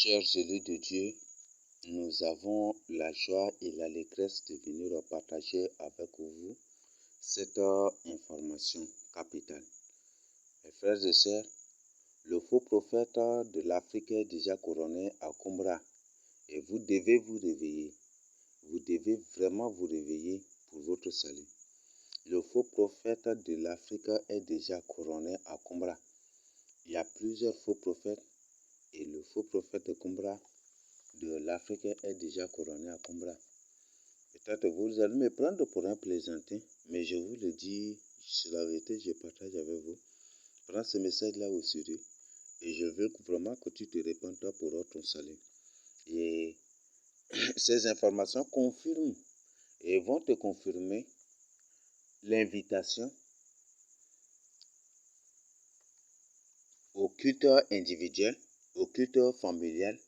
Chers élus de Dieu, nous avons la joie et l'allégresse de venir partager avec vous cette information capitale. Mes frères et sœurs, le faux prophète de l'Afrique est déjà couronné à Kumbra et vous devez vous réveiller. Vous devez vraiment vous réveiller pour votre salut. Le faux prophète de l'Afrique est déjà couronné à Kumbra. Il y a plusieurs faux prophètes et le faux prophète de Kumbra de l'Afrique est déjà couronné à Kumbra. Peut-être vous allez me prendre pour un plaisantin, mais je vous le dis, c'est la vérité, je partage avec vous. Prends ce message-là au sérieux et je veux vraiment que tu te répandes pour ton salut. Et ces informations confirment et vont te confirmer l'invitation au culte individuel, au culte familial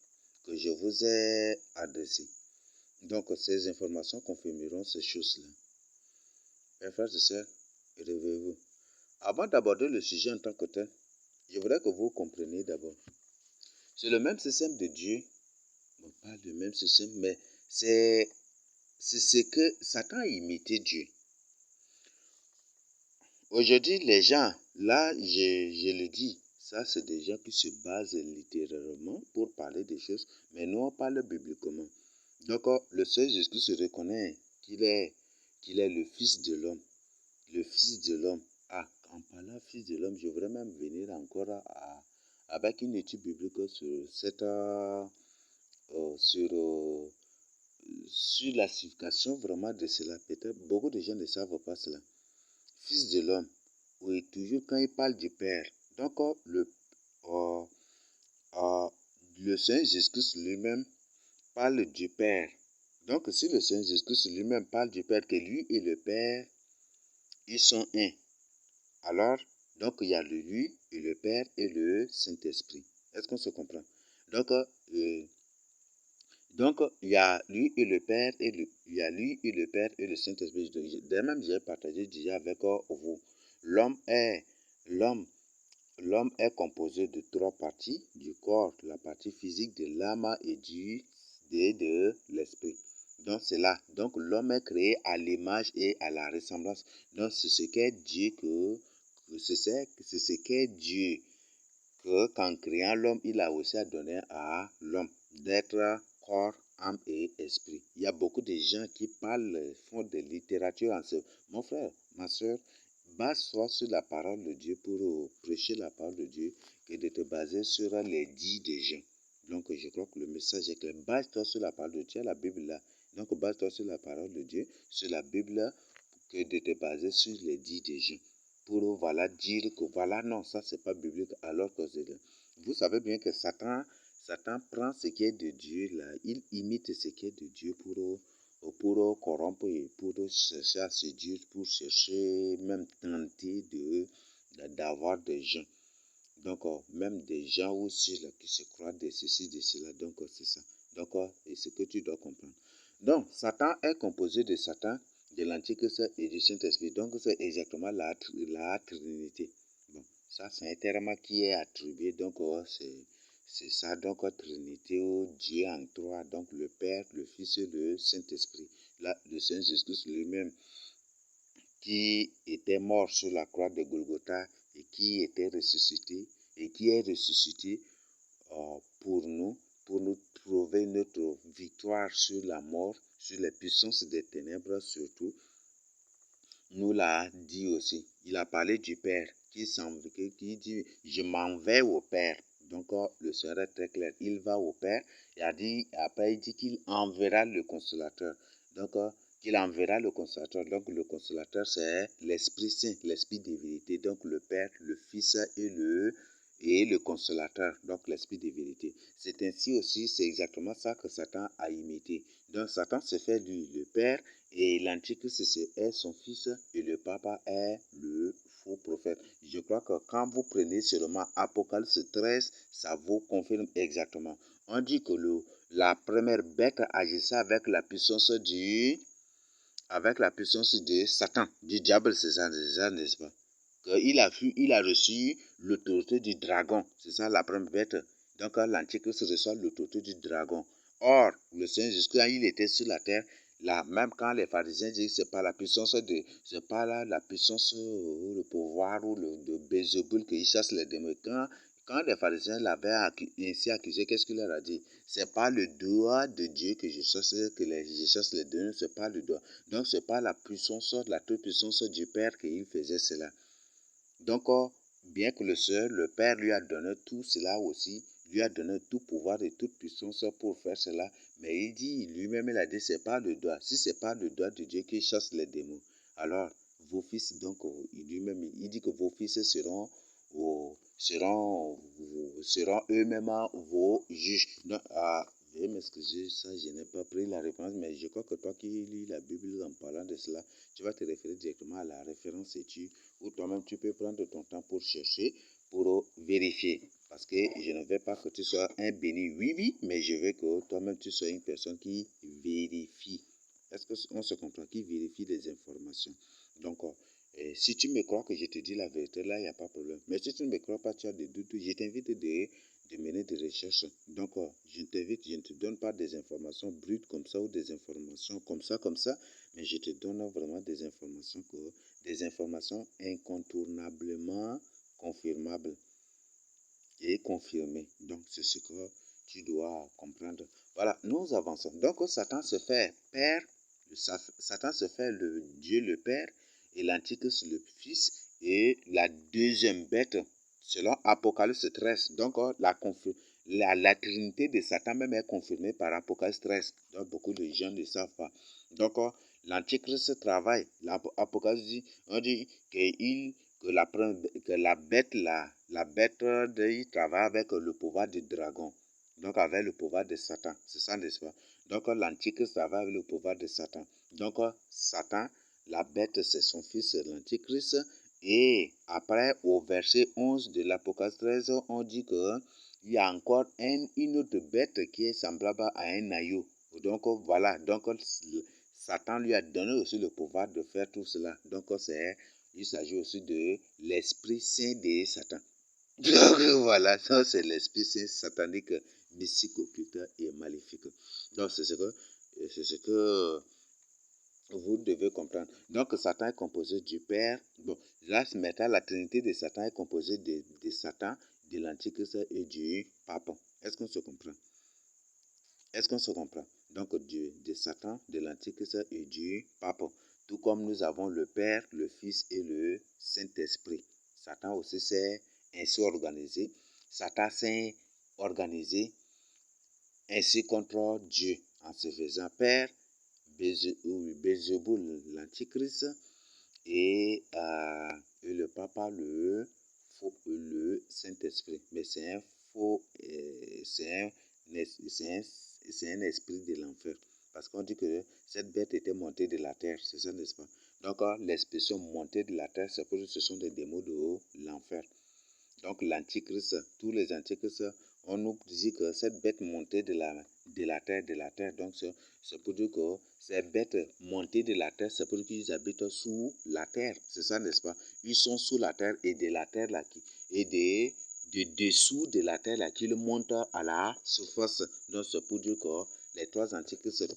que je vous ai adressé. Donc, ces informations confirmeront ces choses-là. Mes frères et sœurs, réveillez-vous. Avant d'aborder le sujet en tant que tel, je voudrais que vous compreniez d'abord. C'est le même système de Dieu. On parle du même système, mais c'est ce que Satan a imité Dieu. Aujourd'hui, les gens, là, je le dis, ça c'est des gens qui se basent littéralement pour parler des choses, mais nous on parle bibliquement. Donc, le Seigneur Jésus se reconnaît qu'il est le Fils de l'homme. Le Fils de l'homme. Ah, en parlant Fils de l'homme, je voudrais même venir encore avec une étude biblique sur sur la signification vraiment de cela. Peut-être beaucoup de gens ne savent pas cela. Fils de l'homme, oui, toujours quand il parle du Père. Donc, le Seigneur Jésus-Christ lui-même parle du Père. Donc, si le Seigneur Jésus-Christ lui-même parle du Père, que lui et le Père, ils sont un. Alors, donc, il y a lui et le Père et le Saint-Esprit. Est-ce qu'on se comprend? Donc, il y a lui et le Père il y a lui et le Père et le Saint-Esprit. De même, j'ai partagé déjà avec vous. L'homme est composé de trois parties, du corps, la partie physique, de l'âme et de l'esprit. Donc c'est là. Donc l'homme est créé à l'image et à la ressemblance. Donc c'est ce qu'est Dieu c'est ce qu'est Dieu qu'en créant l'homme, il a aussi donné à l'homme d'être corps, âme et esprit. Il y a beaucoup de gens qui font de littérature en ce. Mon frère, ma soeur, base-toi sur la parole de Dieu pour prêcher la parole de Dieu que de te baser sur les dits des gens. Donc, je crois que le message est clair. Base-toi sur la parole de Dieu, la Bible là. Donc, base-toi sur la parole de Dieu, sur la Bible, que de te baser sur les dits des gens. Pour dire que non, ça c'est pas biblique, alors que vous savez bien que Satan prend ce qui est de Dieu là, il imite ce qui est de Dieu pour corrompre et pour chercher à séduire, pour chercher même tenter d'avoir des gens. Donc même des gens aussi là qui se croient de ceci, de cela, donc c'est ça. Donc c'est ce que tu dois comprendre. Donc Satan est composé de Satan, de l'Antichrist et du Saint-Esprit. Donc c'est exactement la Trinité. Bon, ça c'est un terme qui est attribué, donc c'est ça, donc Trinité, Dieu en trois, donc le Père, le Fils et le Saint-Esprit. Là, le Saint-Jésus lui-même, qui était mort sur la croix de Golgotha et qui était ressuscité, et qui est ressuscité pour nous prouver notre victoire sur la mort, sur les puissances des ténèbres surtout, nous l'a dit aussi. Il a parlé du Père qui dit « Je m'en vais au Père ». Donc, le Seigneur est très clair. Il va au Père et après il dit qu'il enverra le Consolateur. Donc, qu'il enverra le Consolateur. Donc, le Consolateur, c'est l'Esprit Saint, l'Esprit de vérité. Donc, le Père, le Fils et le Consolateur, donc l'Esprit de vérité. C'est ainsi aussi, c'est exactement ça que Satan a imité. Donc, Satan se fait lui le Père et l'Antichrist est son fils et le papa est le faux prophète. Je crois que quand vous prenez seulement Apocalypse 13, ça vous confirme exactement. On dit que la première bête agissait avec la puissance de Satan, du diable, c'est ça, n'est-ce pas? Il a reçu l'autorité du dragon, c'est ça la première bête. Donc, l'Antichrist reçoit l'autorité du dragon. Or, le Seigneur Jésus, quand il était sur la terre, là, même quand les pharisiens disent que c'est pas la puissance c'est pas la puissance ou le pouvoir ou de Bézébul qui chasse les démons. Quand les pharisiens l'avaient ainsi accusé, qu'est-ce qu'il leur a dit? C'est pas le doigt de Dieu que je chasse, je chasse les démons, c'est pas le doigt. Donc, c'est pas la puissance, la toute puissance du Père qu'il faisait cela. Donc, bien que le Père lui a donné tout cela aussi, lui a donné tout pouvoir et toute puissance pour faire cela, mais il dit, lui-même, il a dit, c'est pas le doigt. Si c'est pas le doigt de Dieu qui chasse les démons, alors vos fils, donc, lui-même, il dit que vos fils seront eux-mêmes vos juges. Donc, veuillez m'excuser, ça, je n'ai pas pris la référence, mais je crois que toi qui lis la Bible en parlant de cela, tu vas te référer directement à la référence et ou toi-même tu peux prendre ton temps pour chercher, pour vérifier. Parce que je ne veux pas que tu sois un béni, oui, mais je veux que toi-même tu sois une personne qui vérifie. Est-ce qu'on se comprend? Qui vérifie les informations. Donc, si tu me crois que je te dis la vérité, là, il n'y a pas de problème. Mais si tu ne me crois pas, tu as des doutes, je t'invite de mener des recherches. Donc, je ne te donne pas des informations brutes comme ça ou des informations comme ça, mais je te donne vraiment des informations incontournablement confirmables et confirmées. Donc, c'est ce que tu dois comprendre. Voilà, nous avançons. Donc, Satan se fait Père, Satan se fait le Dieu le Père et l'Antichrist le Fils et la deuxième bête, selon Apocalypse 13. Donc, la trinité de Satan même est confirmée par Apocalypse 13. Donc, beaucoup de gens ne savent pas. Donc, l'Antichrist travaille. L'Apocalypse dit, on dit que la bête, il travaille avec le pouvoir du dragon. Donc, avec le pouvoir de Satan. C'est ça, n'est-ce pas? Donc, l'Antichrist travaille avec le pouvoir de Satan. Donc, Satan, la bête, c'est son fils, l'Antichrist. Et après, au verset 11 de l'Apocalypse 13, on dit que il y a encore une autre bête qui est semblable à un agneau. Donc, voilà. Donc, Satan lui a donné aussi le pouvoir de faire tout cela. Donc, il s'agit aussi de l'Esprit Saint de Satan. Donc, voilà, ça c'est l'Esprit Saint satanique, mystique, occulte et maléfique. Donc, c'est ce que vous devez comprendre. Donc, Satan est composé du Père. Bon, là, maintenant, la Trinité de Satan est composée de Satan, de l'Antichrist et du Pape. Est-ce qu'on se comprend? Est-ce qu'on se comprend? Donc, de Satan, de l'Antichrist et du Pape. Tout comme nous avons le Père, le Fils et le Saint-Esprit. Satan aussi s'est ainsi organisé. Satan s'est organisé ainsi contre Dieu en se faisant Père, Bézébul, l'Antichrist, et le Papa, le Saint-Esprit. Mais c'est un faux, c'est un esprit de l'enfer. Parce qu'on dit que cette bête était montée de la terre, c'est ça, n'est-ce pas? Donc, l'expression montée de la terre, c'est parce que ce sont des démons de l'enfer. Donc, l'Antichrist, tous les Antichrists, on nous dit que cette bête montée de la terre, donc c'est pour dire que ces bêtes montées de la terre, c'est pour dire qu'ils habitent sous la terre, c'est ça, n'est-ce pas? Ils sont sous la terre et de la terre là, et de dessous de la terre là, qu'ils montent à la surface. Donc, c'est pour dire que les trois Antichrists,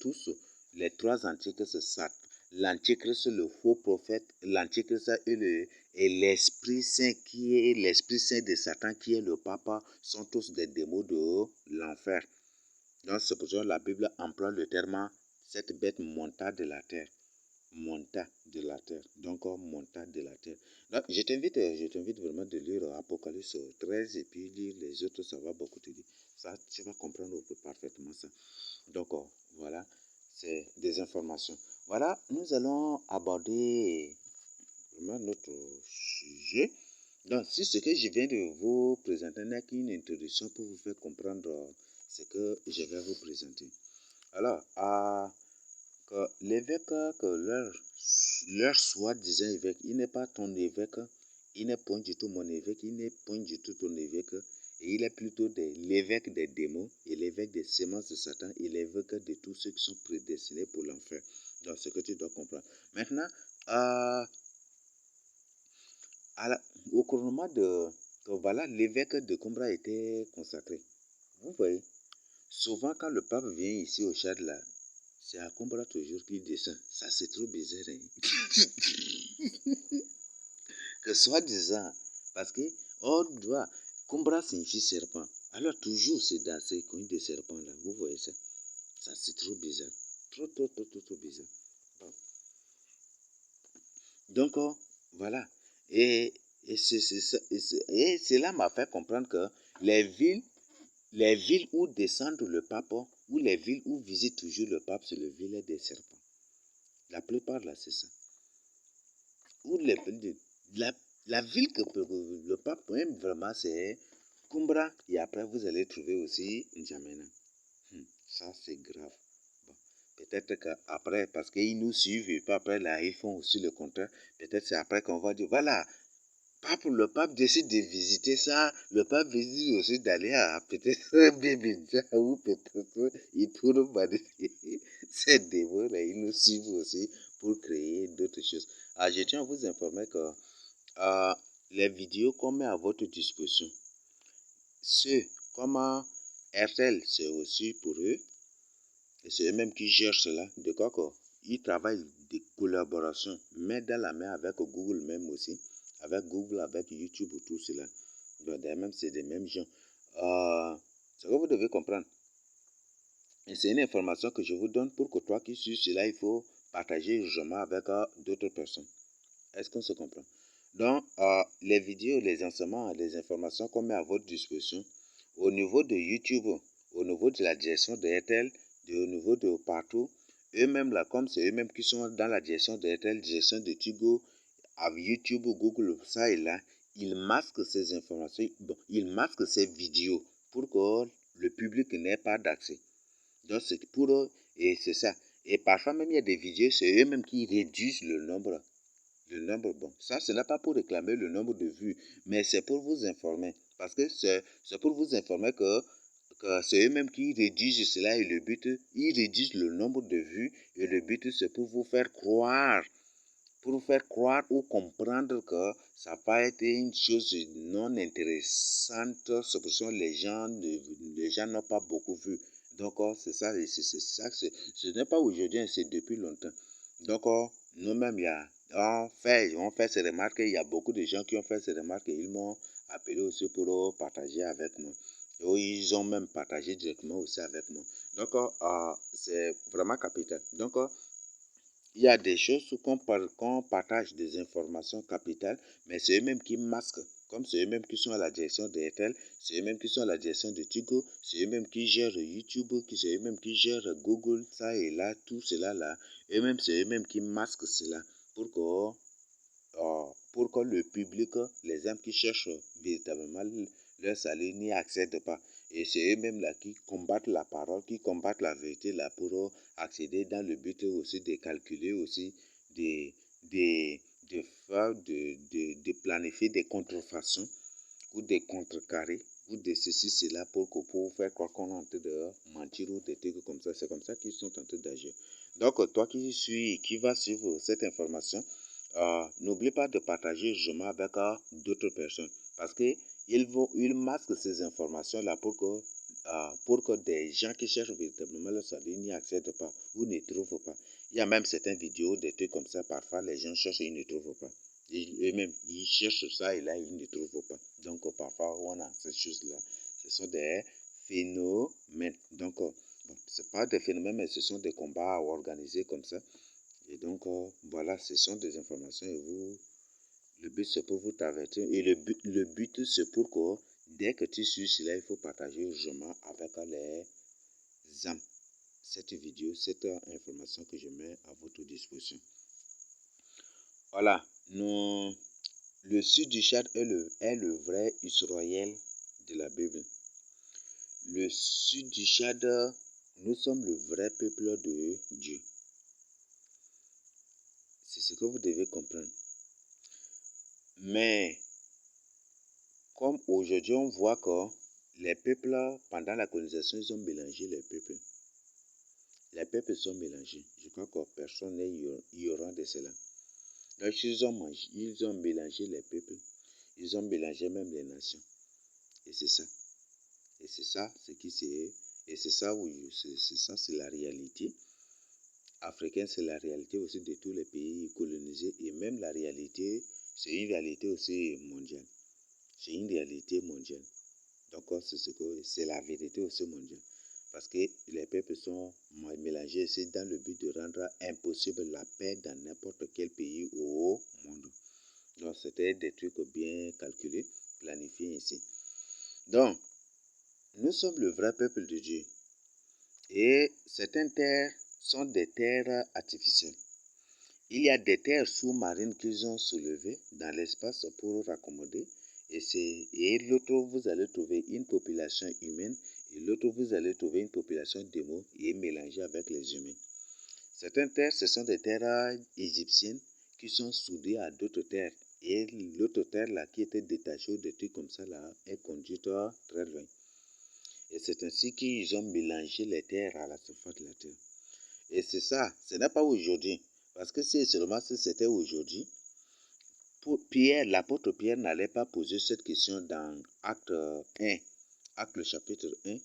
les trois Antichrists, l'Antichrist, le faux prophète, l'Antichrist et l'Esprit Saint qui est l'Esprit Saint de Satan qui est le Papa sont tous des démons de l'enfer. Donc c'est pour ça que la Bible emploie le terme cette bête monta de la terre. Monta de la terre. Donc monta de la terre. Donc, je t'invite vraiment de lire Apocalypse 13 et puis lire les autres, ça va beaucoup te dire. Ça, tu vas comprendre parfaitement ça. Donc voilà, c'est des informations. Voilà, nous allons aborder vraiment notre sujet. Donc, si ce que je viens de vous présenter n'est qu'une introduction pour vous faire comprendre ce que je vais vous présenter. Alors, que l'évêque, que leur soi-disant évêque, il n'est pas ton évêque, il n'est point du tout mon évêque, il n'est point du tout ton évêque, et il est plutôt l'évêque des démons, et l'évêque des semences de Satan, et l'évêque de tous ceux qui sont prédestinés pour l'enfer. Donc, ce que tu dois comprendre. Maintenant, au couronnement de voilà, l'évêque de Combra a été consacré. Vous voyez, souvent quand le pape vient ici au Tchad là, c'est à Kumbra toujours qu'il descend. Ça c'est trop bizarre. Hein? Que soi-disant, parce que on doit, Kumbra signifie serpent. Alors toujours c'est dans ces coins de serpents là. Vous voyez ça? Ça c'est trop bizarre. Trop bizarre. Bon. Donc voilà. Et, et cela m'a fait comprendre que les villes où descendent le pape, ou les villes où visite toujours le pape, c'est le ville des serpents. La plupart là, c'est ça. Où la, la ville que le pape aime vraiment, c'est Kumbra. Et après, vous allez trouver aussi N'Djamena. Ça, c'est grave. Bon. Peut-être qu'après, parce qu'ils nous suivent, et puis après, là, ils font aussi le contraire. Peut-être c'est après qu'on va dire, voilà, le pape décide de visiter ça, le pape décide aussi d'aller à peut-être Bébinja ou peut-être il tourne manipuler ces démons-là, ils nous suivent aussi pour créer d'autres choses. Ah, je tiens à vous informer que les vidéos qu'on met à votre disposition, ceux comme RTL, c'est aussi pour eux, et c'est eux-mêmes qui gèrent cela, de quoi ils travaillent des collaborations, main dans la main avec Google même aussi, avec Google, avec YouTube ou tout cela. Donc, même, c'est des mêmes gens. Ce que vous devez comprendre, et c'est une information que je vous donne pour que toi qui suis cela, il faut partager urgemment avec d'autres personnes. Est-ce qu'on se comprend? Donc, les vidéos, les enseignements, les informations qu'on met à votre disposition, au niveau de YouTube, au niveau de la direction de RTL, au niveau de partout, eux-mêmes là, comme c'est eux-mêmes qui sont dans la direction de RTL, direction de Tigo, avec YouTube, Google, ça et là, ils masquent ces informations, bon, ils masquent ces vidéos pour que le public n'ait pas d'accès. Donc, c'est pour eux, et c'est ça. Et parfois même, il y a des vidéos, c'est eux-mêmes qui réduisent le nombre. Le nombre, bon, ça, ce n'est pas pour réclamer le nombre de vues, mais c'est pour vous informer. Parce que c'est pour vous informer que c'est eux-mêmes qui rédigent cela et le but, ils rédigent le nombre de vues et le but, c'est pour vous faire croire ou comprendre que ça n'a pas été une chose non intéressante, c'est pour ça que les gens n'ont pas beaucoup vu. Donc, c'est ça, ce n'est pas aujourd'hui, c'est depuis longtemps. Donc, nous-mêmes, on fait ces remarques, il y a beaucoup de gens qui ont fait ces remarques et ils m'ont appelé aussi pour partager avec moi. Et ils ont même partagé directement aussi avec moi. Donc, c'est vraiment capital. Donc, il y a des choses qu'on partage des informations capitales, mais c'est eux-mêmes qui masquent. Comme c'est eux-mêmes qui sont à la direction de RTL, c'est eux-mêmes qui sont à la direction de Tigo, c'est eux-mêmes qui gèrent YouTube, c'est eux-mêmes qui gèrent Google, ça et là, tout cela là. Eux-mêmes, c'est eux-mêmes qui masquent cela pour que le public, les gens qui cherchent véritablement leur salut n'y accèdent pas. Et c'est eux-mêmes là qui combattent la parole, qui combattent la vérité là pour accéder dans le but aussi de calculer aussi, de, de, de faire, de planifier des contrefaçons ou des contrecarrés ou de ceci, cela pour faire croire qu'on est en train de mentir ou des trucs comme ça. C'est comme ça qu'ils sont en train d'agir. Donc, toi qui vas suivre cette information, n'oublie pas de partager justement avec d'autres personnes parce qu'ils masquent ces informations-là pour que des gens qui cherchent véritablement le salut n'y accèdent pas ou ne trouvent pas. Il y a même certaines vidéos, des trucs comme ça, parfois les gens cherchent et ils ne trouvent pas. Eux-mêmes, ils cherchent ça et là, ils ne trouvent pas. Donc, parfois, on a ces choses-là. Ce sont des phénomènes. Donc, bon, ce pas des phénomènes, mais ce sont des combats organisés comme ça. Et donc, voilà, ce sont des informations et le but c'est pour vous t'avertir. Et le but c'est pour que dès que tu suis cela, il faut partager urgemment avec les âmes cette vidéo, cette information que je mets à votre disposition. Voilà, le sud du Tchad est le vrai Israël de la Bible. Le sud du Tchad, nous sommes le vrai peuple de Dieu. C'est ce que vous devez comprendre. Mais, comme aujourd'hui on voit que les peuples, pendant la colonisation, ils ont mélangé les peuples. Les peuples sont mélangés. Je crois que personne n'est ignorant de cela. Donc, ils ont mélangé les peuples. Ils ont mélangé même les nations. Et c'est ça. Et c'est ça, ce qui c'est, et c'est ça, oui, c'est ça, c'est la réalité africaine, c'est la réalité aussi de tous les pays colonisés, et même la réalité, c'est une réalité aussi mondiale. C'est une réalité mondiale. Donc, c'est la vérité aussi mondiale. Parce que les peuples sont mélangés ici dans le but de rendre impossible la paix dans n'importe quel pays au monde. Donc, c'était des trucs bien calculés, planifiés ici. Donc, nous sommes le vrai peuple de Dieu. Et certaines terres sont des terres artificielles. Il y a des terres sous-marines qu'ils ont soulevées dans l'espace pour raccommoder. Et l'autre, vous allez trouver une population humaine, et l'autre, vous allez trouver une population démo et mélangée avec les humains. Certaines terres, ce sont des terres égyptiennes qui sont soudées à d'autres terres. Et l'autre terre là, qui était détachée ou des trucs comme ça là, est conduite très loin. Et c'est ainsi qu'ils ont mélangé les terres à la surface de la terre. Et c'est ça, ce n'est pas aujourd'hui. Parce que si seulement si c'était aujourd'hui, l'apôtre Pierre n'allait pas poser cette question dans Acte 1, Acte chapitre 1.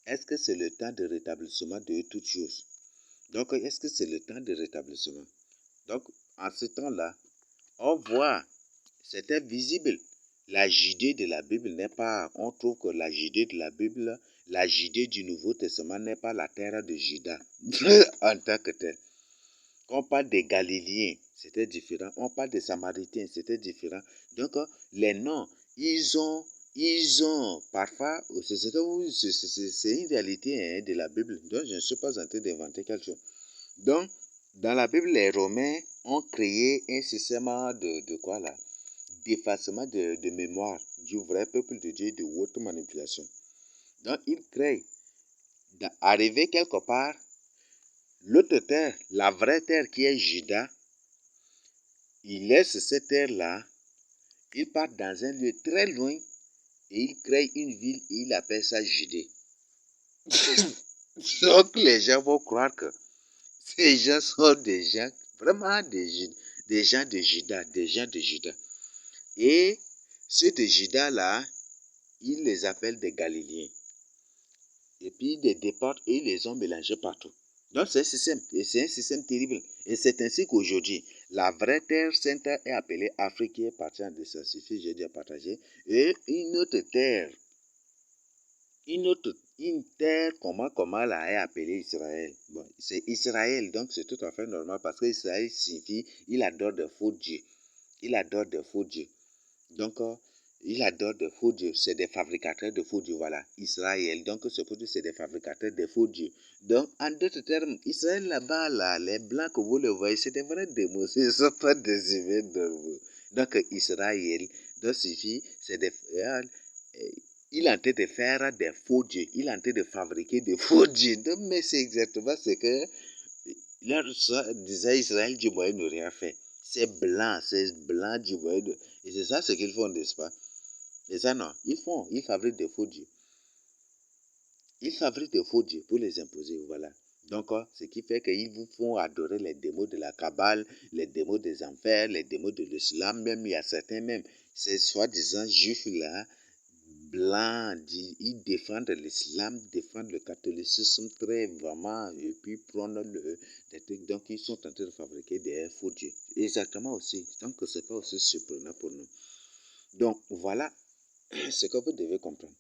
Est-ce que c'est le temps de rétablissement de toutes choses? Donc, est-ce que c'est le temps de rétablissement? Donc, en ce temps-là, on voit, c'était visible. La Judée de la Bible n'est pas, on trouve que la Judée de la Bible, la Judée du Nouveau Testament n'est pas la terre de Juda en tant que telle. Quand on parle des Galiléens, c'était différent. On parle des Samaritains, c'était différent. Donc, les noms, ils ont parfois, c'est une réalité de la Bible. Donc, je ne suis pas en train d'inventer quelque chose. Donc, dans la Bible, les Romains ont créé un système de quoi là? D'effacement de mémoire du vrai peuple de Dieu, de haute manipulation. Donc, ils créent, arriver quelque part, l'autre terre, la vraie terre qui est Juda, il laisse cette terre-là, il part dans un lieu très loin et il crée une ville et il appelle ça Judée. Donc les gens vont croire que ces gens sont des gens, vraiment des gens de Juda, des gens de Juda. Et ceux de Juda là, ils les appellent des Galiléens. Et puis ils les déportent et ils les ont mélangés partout. Donc c'est un système, et c'est un système terrible. Et c'est ainsi qu'aujourd'hui, la vraie terre sainte est appelée Afrique, qui est partie en désassifiée, j'ai déjà partagé. Et une autre terre, une terre, comment là est appelée Israël. Bon, c'est Israël, donc c'est tout à fait normal parce que Israël signifie, il adore des faux dieux. Il adore des faux dieux. Donc, il adore des faux dieux. C'est des fabricateurs de faux dieux, voilà. Israël, donc c'est pour dire c'est des fabricateurs de faux dieux. Donc, en d'autres termes, Israël là-bas, là, les blancs que vous le voyez, c'est des vrais démons, ce ne sont pas des humains normaux. Donc, Israël, donc suffit, c'est des... il est en train de faire des faux dieux. Il est en train de fabriquer des faux dieux. Donc, mais c'est exactement ce que leur disait Israël du Moyen ne rien fait. C'est blanc du Moyen. Et c'est ça ce qu'ils font, n'est-ce pas? Et ça, non. Ils fabriquent des faux dieux. Ils fabriquent des faux dieux pour les imposer, voilà. Donc, ce qui fait qu'ils vous font adorer les démons de la Kabbale, les démons des enfers, les démons de l'islam, même il y a certains même, ces soi-disant juifs là, blancs, ils défendent l'islam, défendent le catholicisme très vraiment, et puis prendre des trucs. Donc, ils sont en train de fabriquer des faux dieux. Exactement aussi. Donc, c'est pas aussi surprenant pour nous. Donc, voilà ce que vous devez comprendre.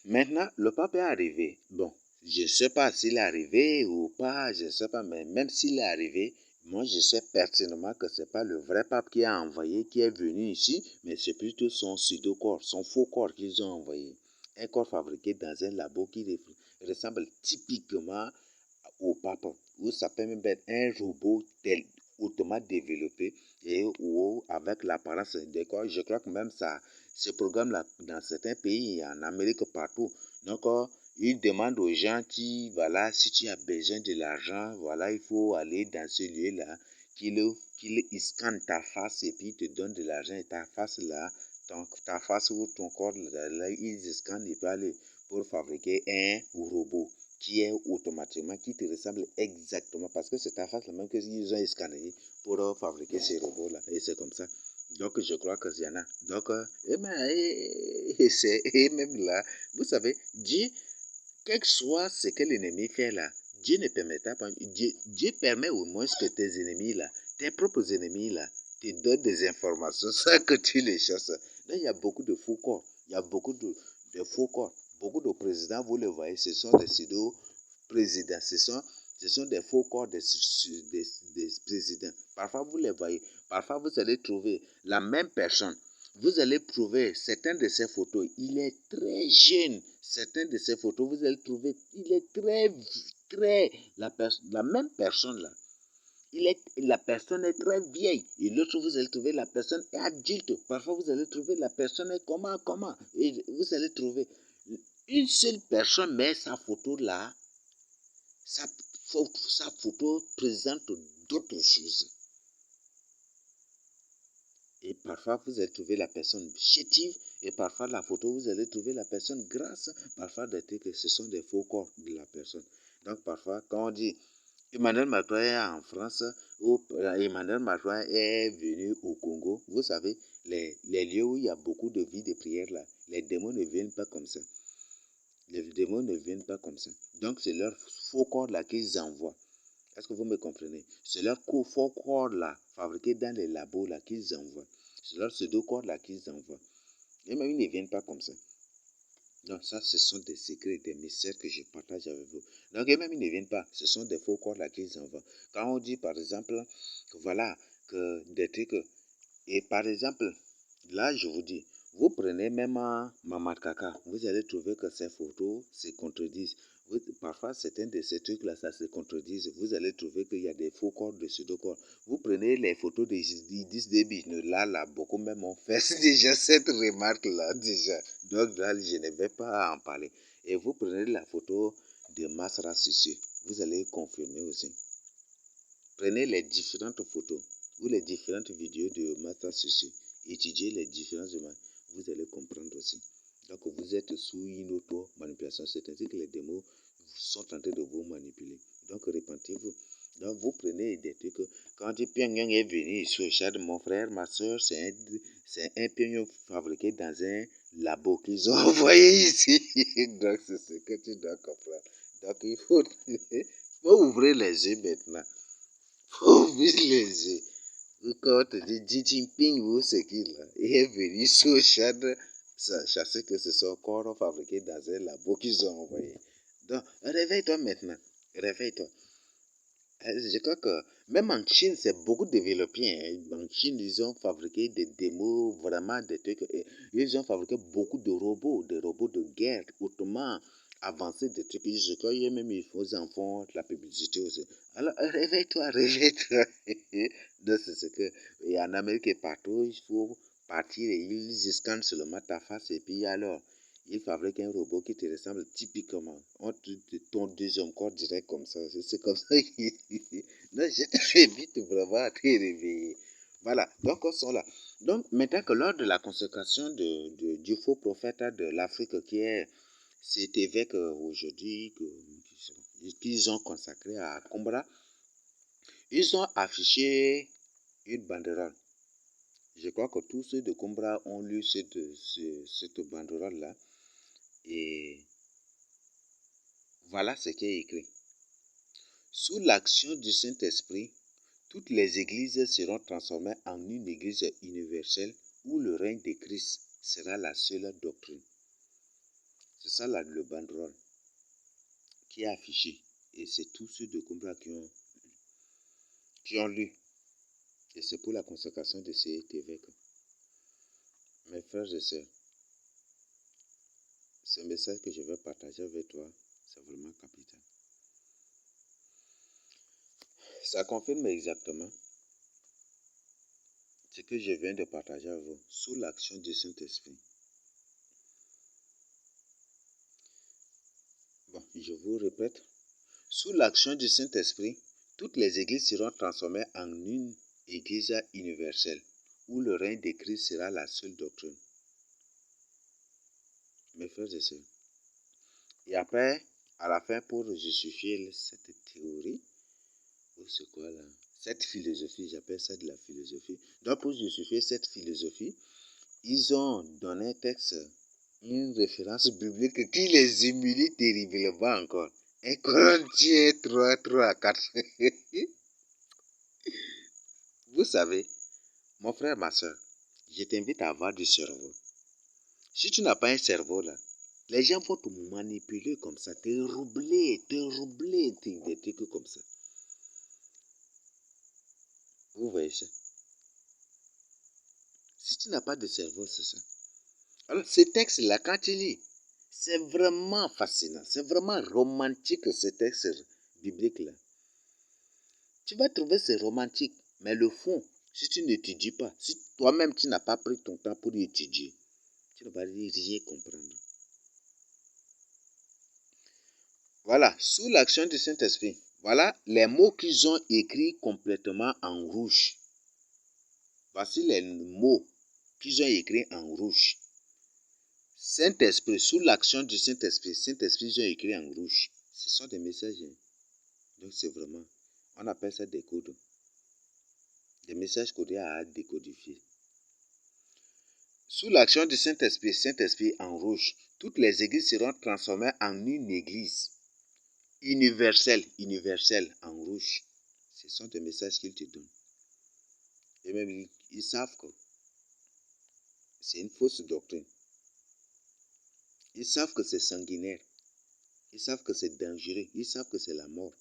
Maintenant, le pape est arrivé. Bon, je ne sais pas s'il est arrivé ou pas, je ne sais pas, mais même s'il est arrivé, moi je sais pertinemment que ce n'est pas le vrai pape qui a envoyé, qui est venu ici, mais c'est plutôt son pseudo-corps, son faux corps qu'ils ont envoyé. Un corps fabriqué dans un labo qui ressemble typiquement au pape, ou ça peut même être un robot hautement développé et ou avec l'apparence des corps. Je crois que même ça, ce programme-là, dans certains pays, en Amérique, partout. Donc, il demande aux gens qui, voilà, si tu as besoin de l'argent, voilà, il faut aller dans ce lieu-là, qu'il scanne ta face et puis il te donne de l'argent et ta face là, ta face ou ton corps là, il scanne et peut aller pour fabriquer un robot qui est automatiquement, qui te ressemble exactement, parce que c'est ta face la même que ils ont scanné pour fabriquer ces robots-là, et c'est comme ça. Donc, je crois que y en a. Donc, et même là, vous savez, Dieu, quel que soit ce que l'ennemi fait là, Dieu ne permettra pas. Dieu permet au moins que tes ennemis là, tes propres ennemis là, te donnent des informations sans que tu les chasses. Là, il y a beaucoup de faux corps. Il y a beaucoup de faux corps. Beaucoup de présidents, vous le voyez, ce sont des pseudo-présidents. Ce sont des faux corps des présidents. Parfois, vous les voyez. Parfois, vous allez trouver la même personne. Vous allez trouver certaines de ces photos, il est très jeune. Certaines de ces photos, vous allez trouver, il est très, la même personne là. La personne est très vieille. Et l'autre, vous allez trouver la personne est adulte. Parfois, vous allez trouver la personne est comment. Et vous allez trouver une seule personne, mais sa photo là, sa photo présente d'autres choses. Et parfois, vous allez trouver la personne chétive. Et parfois, la photo, vous allez trouver la personne grasse. Parfois, ce sont des faux corps de la personne. Donc, parfois, quand on dit Emmanuel Macron est en France ou Emmanuel Macron est venu au Congo, vous savez, les lieux où il y a beaucoup de vie de prière là, les démons ne viennent pas comme ça. Les démons ne viennent pas comme ça. Donc, c'est leur faux corps là qu'ils envoient. Est-ce que vous me comprenez? C'est leur faux corps là, fabriqué dans les labos là qu'ils envoient. C'est leur pseudo corps là qu'ils envoient. Et même ils ne viennent pas comme ça. Donc ça, ce sont des secrets, des mystères que je partage avec vous. Donc et même ils ne viennent pas. Ce sont des faux corps là qu'ils envoient. Quand on dit par exemple, que voilà, que des trucs, et par exemple, là je vous dis, vous prenez même Maman Kaka, vous allez trouver que ces photos se contredisent. Parfois, certains de ces trucs-là, ça se contredisent. Vous allez trouver qu'il y a des faux corps, des pseudo-corps. Vous prenez les photos d'Idriss Déby, là, beaucoup même ont fait déjà cette remarque-là, déjà. Donc là, je ne vais pas en parler. Et vous prenez la photo de Masra Sissi, vous allez confirmer aussi. Prenez les différentes photos ou les différentes vidéos de Masra Sissi. Étudiez les différences de vous allez comprendre aussi. Donc vous êtes sous une auto-manipulation, c'est-à-dire que les démons sont en train de vous manipuler. Donc repentez-vous. Donc vous prenez des trucs. Quand Pyongyang est venu ici au Tchad, mon frère, ma soeur, c'est un Pyongyang fabriqué dans un labo qu'ils ont envoyé ici. Donc c'est ce que tu dois comprendre. Donc il faut ouvrir les yeux maintenant. Il faut ouvrir les yeux. Quand on te dit Xi Jinping ou ce qu'il est venu ici au Tchad, sachez que ce sont encore fabriqués dans un labo qu'ils ont envoyé. Donc, réveille-toi maintenant. Réveille-toi. Je crois que même en Chine, c'est beaucoup développé. En Chine, ils ont fabriqué des démos, vraiment des trucs. Ils ont fabriqué beaucoup de robots de guerre, hautement avancés, des trucs. Je crois que même aux enfants la publicité aussi. Alors, réveille-toi, réveille-toi. Donc, c'est ce que. Et en Amérique et partout, il faut partir et ils scannent seulement ta face et puis alors. Il fabrique un robot qui te ressemble typiquement. On te ton deuxième corps direct comme ça. C'est comme ça qu'il. Non, je t'invite vraiment à te réveiller. Voilà, donc on sont là. Donc maintenant que lors de la consécration du faux prophète de l'Afrique qui est cet évêque aujourd'hui qu'ils ont consacré à Kumbra, ils ont affiché une banderole. Je crois que tous ceux de Kumbra ont lu cette banderole-là. Et voilà ce qui est écrit. Sous l'action du Saint-Esprit, toutes les églises seront transformées en une église universelle où le règne de Christ sera la seule doctrine. C'est ça le banderole qui est affiché. Et c'est tous ceux de Kumbra qui ont lu. Et c'est pour la consécration de cet évêque. Mes frères et sœurs, ce message que je vais partager avec toi, c'est vraiment capital. Ça confirme exactement ce que je viens de partager avec vous, sous l'action du Saint-Esprit. Bon, je vous répète, sous l'action du Saint-Esprit, toutes les églises seront transformées en une église universelle, où le règne de Christ sera la seule doctrine. Mes frères et sœurs. Et après, à la fin, pour justifier cette théorie, ou c'est quoi là? Cette philosophie, j'appelle ça de la philosophie. Donc, pour justifier cette philosophie, ils ont donné un texte, une référence biblique qui les humilie terriblement encore. 1 Corinthiens 3, 3 à 4. Vous savez, mon frère, ma soeur, je t'invite à avoir du cerveau. Si tu n'as pas un cerveau là, les gens vont te manipuler comme ça, te roubler, des trucs comme ça. Vous voyez ça? Si tu n'as pas de cerveau, c'est ça. Alors, ce texte-là, quand tu lis, c'est vraiment fascinant, c'est vraiment romantique ce texte biblique-là. Tu vas trouver c'est romantique, mais le fond, si tu n'étudies pas, si toi-même tu n'as pas pris ton temps pour étudier, tu ne vas rien comprendre. Voilà, sous l'action du Saint-Esprit, voilà les mots qu'ils ont écrits complètement en rouge. Voici les mots qu'ils ont écrits en rouge. Saint-Esprit, sous l'action du Saint-Esprit, ils ont écrit en rouge. Ce sont des messages. Donc c'est vraiment, on appelle ça des codes. Des messages codés à décodifier. Sous l'action du Saint-Esprit en rouge, toutes les églises seront transformées en une église universelle en rouge. Ce sont des messages qu'ils te donnent. Et même, ils savent que c'est une fausse doctrine. Ils savent que c'est sanguinaire. Ils savent que c'est dangereux. Ils savent que c'est la mort.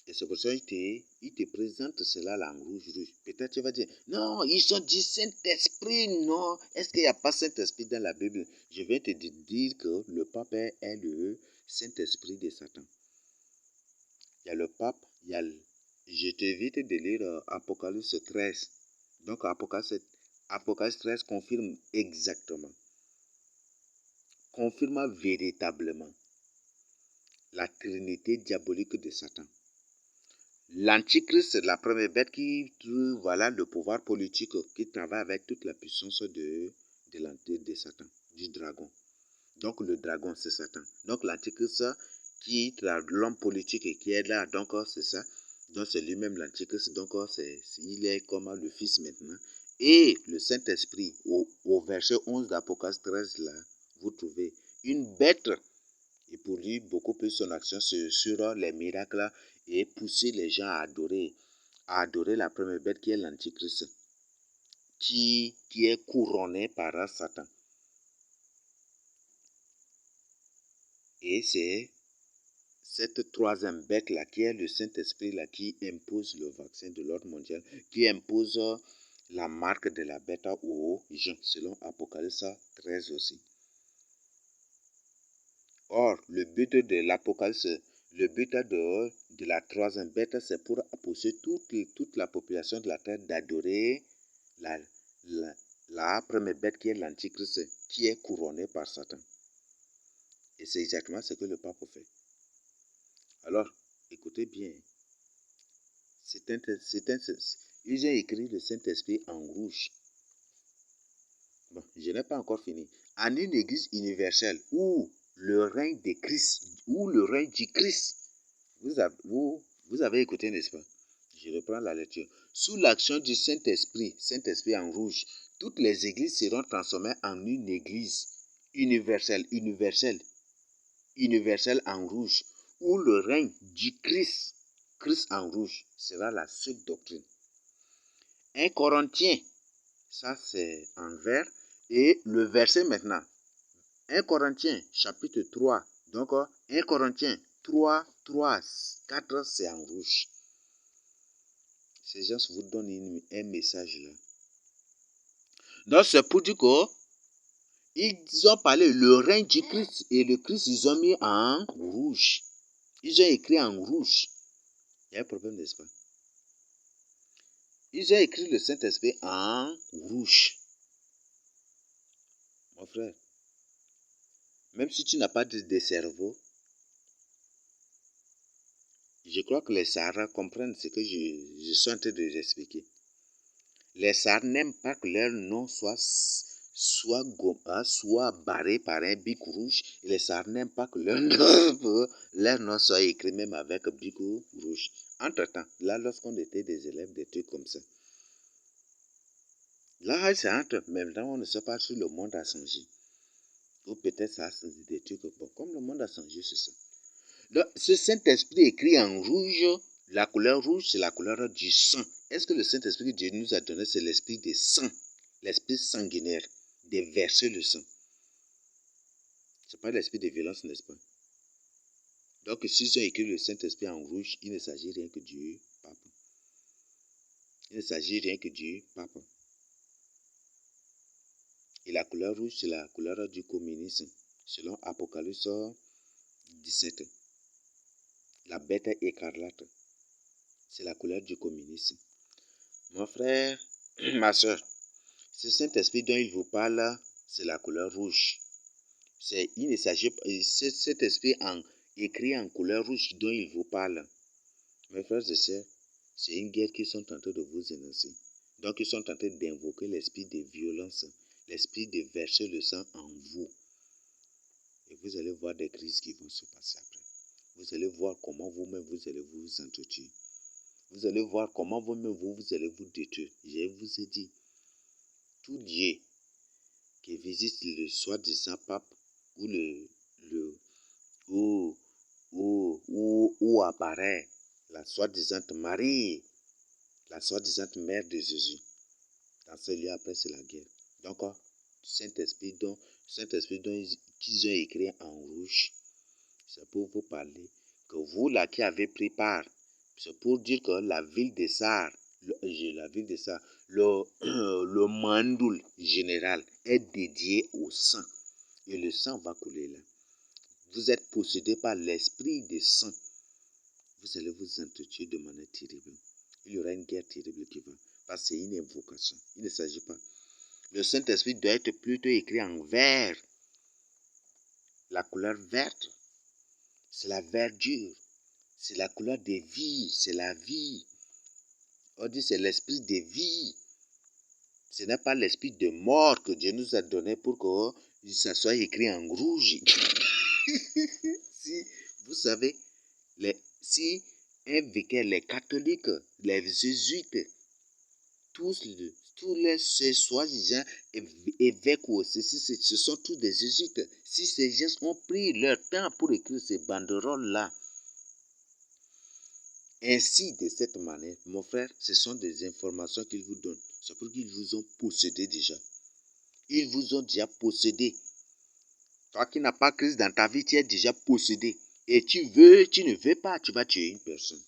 Et c'est pour ça qu'ils te présentent cela là en rouge. Peut-être tu vas dire, non, ils ont dit Saint-Esprit, non. Est-ce qu'il n'y a pas Saint-Esprit dans la Bible? Je vais te dire que le pape est le Saint-Esprit de Satan. Il y a le pape, je t'invite de lire Apocalypse 13. Donc Apocalypse 13 confirme exactement, confirme véritablement la trinité diabolique de Satan. L'Antichrist, la première bête qui trouve le pouvoir politique, qui travaille avec toute la puissance de Satan, du dragon. Donc le dragon, c'est Satan. Donc l'Antichrist, qui l'homme politique et qui est là, donc c'est ça. Donc c'est lui-même l'Antichrist, donc il est comme le Fils maintenant. Et le Saint-Esprit, au verset 11 d'Apocalypse 13, là, vous trouvez une bête. Et pour lui, beaucoup plus son action sur les miracles et pousser les gens à adorer la première bête qui est l'Antichrist, qui est couronné par Satan. Et c'est cette troisième bête-là, qui est le Saint-Esprit-là, qui impose le vaccin de l'ordre mondial, qui impose la marque de la bête aux gens, selon Apocalypse 13 aussi. Or, le but de l'Apocalypse, le but de la troisième bête, c'est pour pousser toute la population de la terre d'adorer la première bête qui est l'Antichrist, qui est couronné par Satan. Et c'est exactement ce que le pape fait. Alors, écoutez bien. Ils ont écrit le Saint-Esprit en rouge. Bon, je n'ai pas encore fini. En une église universelle où le règne de Christ, où le règne du Christ, vous avez écouté, n'est-ce pas? Je reprends la lecture. Sous l'action du Saint-Esprit en rouge, toutes les églises seront transformées en une église universelle en rouge, où le règne du Christ en rouge, sera la seule doctrine. 1 Corinthiens, ça c'est en vert, et le verset maintenant, 1 Corinthiens chapitre 3, donc 1 Corinthiens 3, 3, 4, c'est en rouge. Ces gens vous donnent un message là. Donc c'est pour dire qu'ils ont parlé le règne du Christ, et le Christ ils ont mis en rouge. Ils ont écrit en rouge. Il y a un problème, n'est-ce pas? Ils ont écrit le Saint-Esprit en rouge. Mon frère, même si tu n'as pas de cerveau, je crois que les Sahara comprennent ce que je suis en train de vous expliquer. Les Sahara n'aiment pas que leur nom soit soit barrés par un bic rouge. Et les Sards n'aiment pas que leur nom soit écrit même avec un bic rouge. Entre-temps, là, lorsqu'on était des élèves, des trucs comme ça, là, c'est entre, maintenant, on ne sait pas si le monde a changé. Ou peut-être ça a changé des trucs. Bon, comme le monde a changé, c'est ça. Donc, ce Saint-Esprit écrit en rouge, la couleur rouge, c'est la couleur du sang. Est-ce que le Saint-Esprit que Dieu nous a donné, c'est l'esprit des sang, l'esprit sanguinaire, de verser le sang? Ce n'est pas l'esprit de violence, n'est-ce pas? Donc, s'ils ont écrit le Saint-Esprit en rouge, il ne s'agit rien que du pape. Il ne s'agit rien que du pape. Et la couleur rouge, c'est la couleur du communisme, selon Apocalypse 17. La bête écarlate, c'est la couleur du communisme. Mon frère, ma soeur, ce Saint-Esprit dont il vous parle, c'est la couleur rouge. Il ne s'agit pas, cet esprit écrit en couleur rouge dont il vous parle. Mes frères et sœurs, c'est une guerre qu'ils sont en train de vous énoncer. Donc ils sont en train d'invoquer l'esprit de violence, l'esprit de verser le sang en vous. Et vous allez voir des crises qui vont se passer après. Vous allez voir comment vous-même vous allez vous entretuer. Vous allez voir comment vous-même vous allez vous détruire. Je vous ai dit, tout Dieu qui visite le soi-disant pape ou apparaît la soi-disant Marie, la soi-disant mère de Jésus. Dans ce lieu, après, c'est la guerre. Donc, Saint-Esprit qu'ils ont écrit en rouge, c'est pour vous parler que vous là qui avez pris part, c'est pour dire que la ville de Sardes, le mandoul général est dédié au sang. Et le sang va couler là. Vous êtes possédé par l'esprit de sang. Vous allez vous entretuer de manière terrible. Il y aura une guerre terrible qui va. Parce que c'est une invocation. Il ne s'agit pas. Le Saint-Esprit doit être plutôt écrit en vert. La couleur verte, c'est la verdure. C'est la couleur de vie. C'est la vie. On dit c'est l'esprit de vie. Ce n'est pas l'esprit de mort que Dieu nous a donné pour que ça soit écrit en rouge. Si, vous savez, si un vicaire, les catholiques, les jésuites, tous les soi-disant évêques ou ceci, ce sont tous des jésuites. Si ces gens ont pris leur temps pour écrire ces banderoles-là, ainsi, de cette manière, mon frère, ce sont des informations qu'ils vous donnent. C'est pour qu'ils vous ont possédé déjà. Ils vous ont déjà possédé. Toi qui n'as pas crise dans ta vie, tu es déjà possédé. Et tu ne veux pas, tu vas tuer une personne.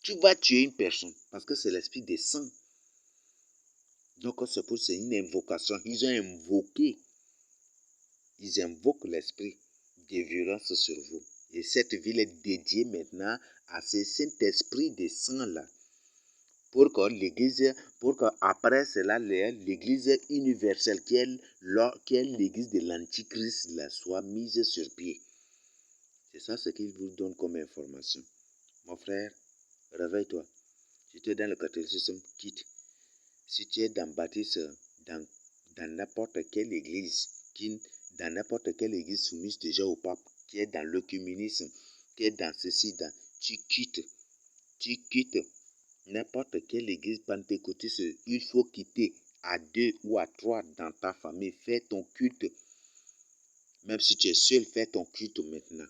Tu vas tuer une personne parce que c'est l'esprit des saints. Donc c'est une invocation. Ils invoquent l'esprit de violence sur vous. Et cette ville est dédiée maintenant à ce Saint-Esprit des saints-là. Pour qu'après cela, l'église universelle, qui est l'église de l'Antichrist, soit mise sur pied. C'est ça ce qu'il vous donne comme information. Mon frère, réveille-toi. Si tu es dans le catholicisme, quitte. Si tu es dans le baptisme, dans n'importe quelle église, dans n'importe quelle église soumise déjà au pape, qui est dans l'œcuménisme, qui est dans ceci, tu quittes. Tu quittes. N'importe quelle église pentecôtiste, il faut quitter à 2 ou à 3 dans ta famille. Fais ton culte. Même si tu es seul, fais ton culte maintenant.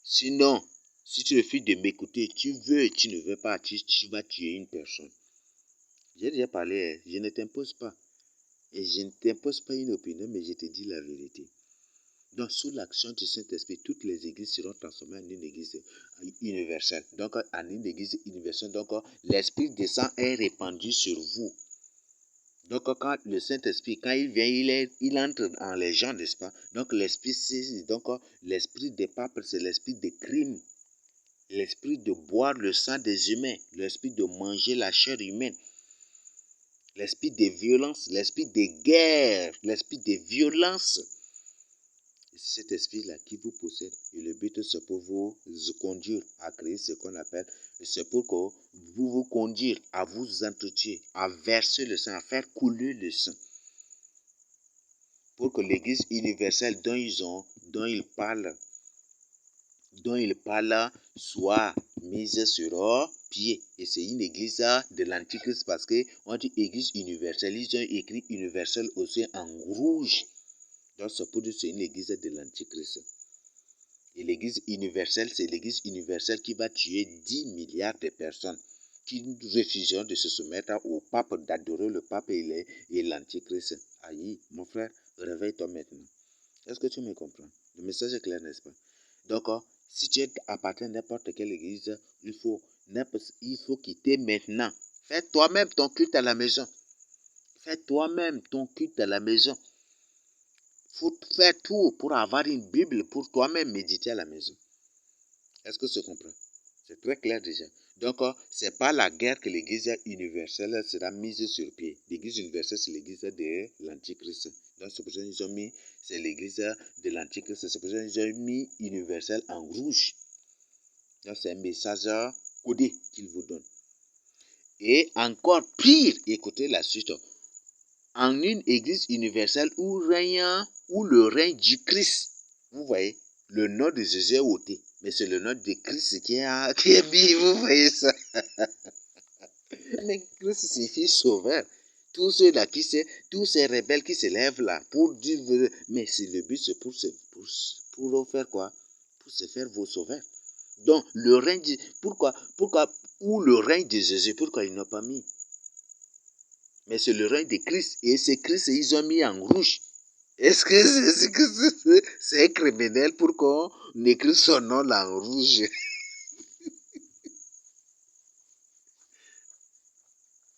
Sinon, si tu refuses de m'écouter, tu veux et tu ne veux pas, tu vas tuer une personne. J'ai déjà parlé, je ne t'impose pas. Et je ne t'impose pas une opinion, mais je te dis la vérité. Donc, sous l'action du Saint-Esprit, toutes les églises seront transformées en une église universelle. Donc, en une église universelle, donc, l'Esprit des saints est répandu sur vous. Donc, quand le Saint-Esprit, quand il vient, il entre dans les gens, n'est-ce pas? Donc, l'Esprit des papes, c'est l'esprit de crime. L'esprit de boire le sang des humains. L'esprit de manger la chair humaine. L'esprit de violence, l'esprit de guerre, l'esprit de violence. C'est cet esprit-là qui vous possède. Et le but, c'est pour vous conduire à créer ce qu'on appelle, c'est pour que vous conduire à vous entretuer, à verser le sang, à faire couler le sang. pour que l'église universelle dont ils parlent soit mise sur pied. Et c'est une église de l'Antichrist parce qu'on dit église universelle. Ils ont écrit universelle aussi en rouge. Donc c'est pour dire que c'est une église de l'Antichrist. Et l'église universelle, c'est l'église universelle qui va tuer 10 milliards de personnes qui refuseront de se soumettre au pape, d'adorer le pape et l'Antichrist. Aïe, mon frère, réveille-toi maintenant. Est-ce que tu me comprends? Le message est clair, n'est-ce pas? Donc, si tu appartiens à n'importe quelle église, il faut quitter maintenant. Fais toi-même ton culte à la maison. Fais toi-même ton culte à la maison. Il faut faire tout pour avoir une Bible pour toi-même méditer à la maison. Est-ce que tu comprends? C'est très clair déjà. Donc, c'est pas la guerre que l'église universelle sera mise sur pied. L'église universelle, c'est l'église de l'Antichrist. Donc, c'est pour ça qu'ils ont mis, c'est l'église de l'Antichrist. C'est pour ça qu'ils ont mis universel en rouge. Donc, c'est un message codé qu'il vous donne. Et encore pire, écoutez la suite. En une église universelle où le règne du Christ, vous voyez, le nom de Jésus est ôté. Mais c'est le nom de Christ qui est mis, vous voyez ça. Mais Christ signifie sauveur. Tous ceux-là tous ces rebelles qui se lèvent là pour dire, mais c'est le but, c'est pour faire quoi? Pour se faire vos sauveurs. Donc, le règne, pourquoi, ou le règne de Jésus, pourquoi ils n'ont pas mis? Mais c'est le règne de Christ, et c'est Christ, ils ont mis en rouge. Est-ce que c'est criminel pour qu'on écrive son nom là en rouge?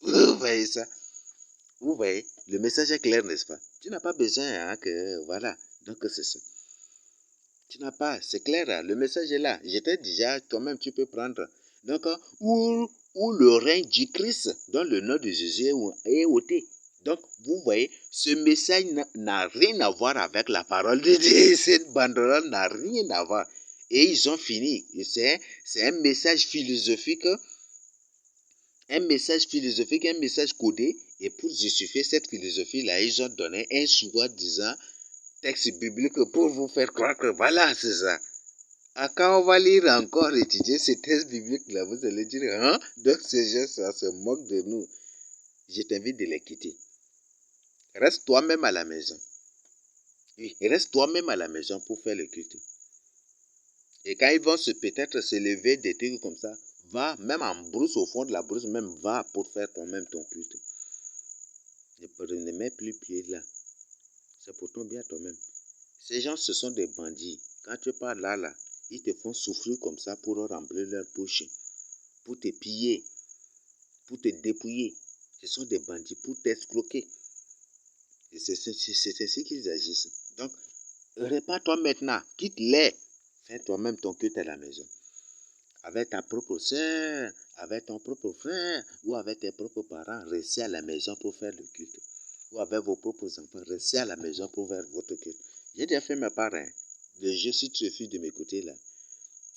Vous voyez ça? Vous voyez, le message est clair, n'est-ce pas? Tu n'as pas besoin que, voilà, donc c'est ça. Tu n'as pas, c'est clair, le message est là. J'étais déjà, toi-même tu peux prendre. Donc, où le règne du Christ, dans le nom de Jésus est ôté. Donc, vous voyez, ce message n'a rien à voir avec la parole de Dieu. Cette banderole n'a rien à voir. Et ils ont fini. C'est un message philosophique, un message codé. Et pour justifier cette philosophie-là, ils ont donné un soi-disant texte biblique pour vous faire croire que voilà, c'est ça. Quand on va lire encore, étudier ces textes bibliques-là, vous allez dire, hein? Donc ces gens, ça se moquent de nous. Je t'invite de les quitter. Reste toi-même à la maison. Oui, reste toi-même à la maison pour faire le culte. Et quand ils vont peut-être se lever des trucs comme ça, va, même en brousse, au fond de la brousse, même va pour faire toi-même ton culte. Ne mets plus pied là. C'est pour ton bien toi-même. Ces gens, ce sont des bandits. Quand tu pars là, ils te font souffrir comme ça pour remplir leur poche, pour te piller, pour te dépouiller. Ce sont des bandits pour t'escroquer. Et c'est ainsi qu'ils agissent. Donc, répare-toi maintenant, quitte-les. Fais toi-même ton culte à la maison. Avec ta propre soeur, avec ton propre frère, ou avec tes propres parents, restez à la maison pour faire le culte. Ou avec vos propres enfants, restez à la maison pour faire votre culte. J'ai déjà fait mes parents. Le jeu, si tu refuses de m'écouter là,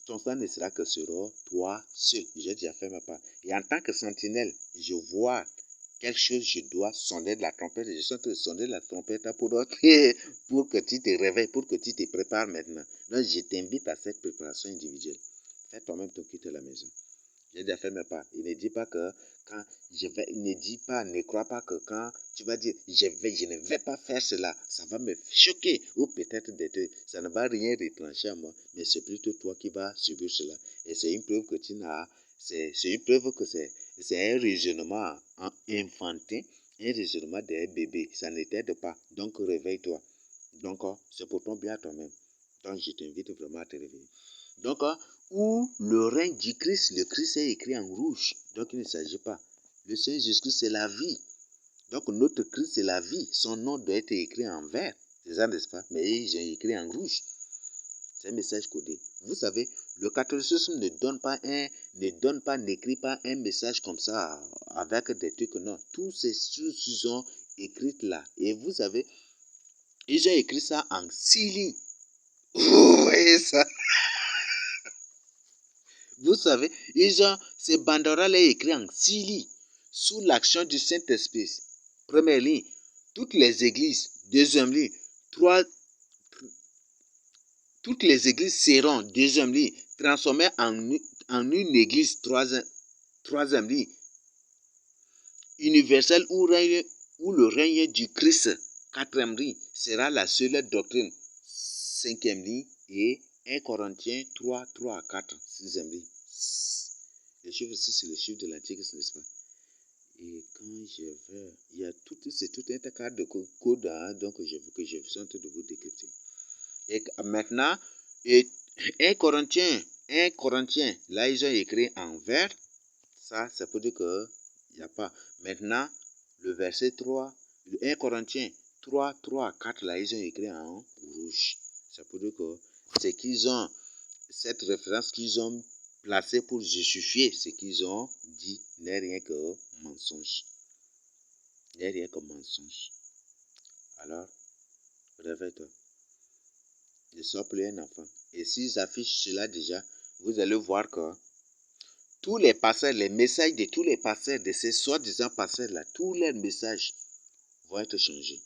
ton sang ne sera que sur toi seul. J'ai déjà fait ma part. Et en tant que sentinelle, je vois quelque chose, je dois sonner de la trompette. Je suis en train de sonner de la trompette pour que tu te réveilles, pour que tu te prépares maintenant. Donc, je t'invite à cette préparation individuelle. Fais toi-même ton culte à la maison. J'ai déjà fait mes pas. Il ne dit pas que quand ne crois pas que quand tu vas dire je ne vais pas faire cela, ça va me choquer ou peut-être ça ne va rien retrancher à moi, mais c'est plutôt toi qui vas subir cela. Et c'est une preuve que c'est une preuve que c'est un raisonnement enfantin, un raisonnement d'un bébé. Ça ne t'aide pas. Donc réveille-toi. Donc c'est pour ton bien toi-même. Donc je t'invite vraiment à te réveiller. Donc, où le règne du Christ, le Christ est écrit en rouge. Donc, il ne s'agit pas. Le Seigneur Jésus-Christ, c'est la vie. Donc, notre Christ, c'est la vie. Son nom doit être écrit en vert. C'est ça, n'est-ce pas? Mais ils ont écrit en rouge. C'est un message codé. Vous savez, le catholicisme n'écrit pas un message comme ça avec des trucs. Non, tous ces choses ils ont écrites là. Et vous savez, ils ont écrit ça en 6 lignes. Vous voyez ça? Vous savez, ces banderoles est écrit en 6 lignes, sous l'action du Saint-Esprit. Première ligne, toutes les églises. Deuxième ligne, toutes les églises seront, deuxième lit, transformées en une église, troisième lit, universelle où le règne du Christ, quatrième lit, sera la seule doctrine, cinquième lit, et 1 Corinthiens 3, 3 à 4, sixième lit. Le chiffre ici, c'est le chiffre de l'Antichrist, n'est-ce pas? Et quand je vais, il y a c'est tout un tas de codes, hein, donc que je suis en train de vous décrypter. Et maintenant, 1 Corinthiens, là ils ont écrit en vert, ça peut dire qu'il n'y a pas. Maintenant, le verset 3, 1 Corinthiens 3, 3 à 4, là ils ont écrit en rouge. Ça peut dire que c'est qu'ils ont, cette référence qu'ils ont placée pour justifier ce qu'ils ont dit n'est rien que mensonge. N'est rien que mensonge. Alors, réveille-toi. Ne sois plus un enfant. Et s'ils affichent cela déjà, vous allez voir que tous les pasteurs, les messages de tous les pasteurs, de ces soi-disant pasteurs-là, tous leurs messages vont être changés.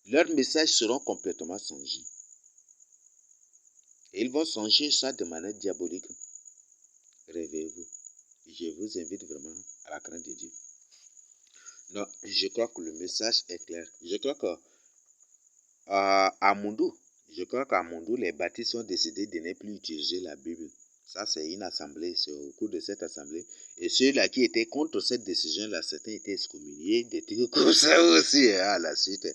Leurs messages seront complètement changés. Et ils vont changer ça de manière diabolique. Réveillez-vous. Je vous invite vraiment à la crainte de Dieu. Donc, je crois que le message est clair. Je crois que à Moundou, les baptistes ont décidé de ne plus utiliser la Bible. Ça, c'est une assemblée, c'est au cours de cette assemblée. Et ceux-là qui étaient contre cette décision-là, certains étaient excommuniés, des trucs comme ça aussi, hein, à la suite.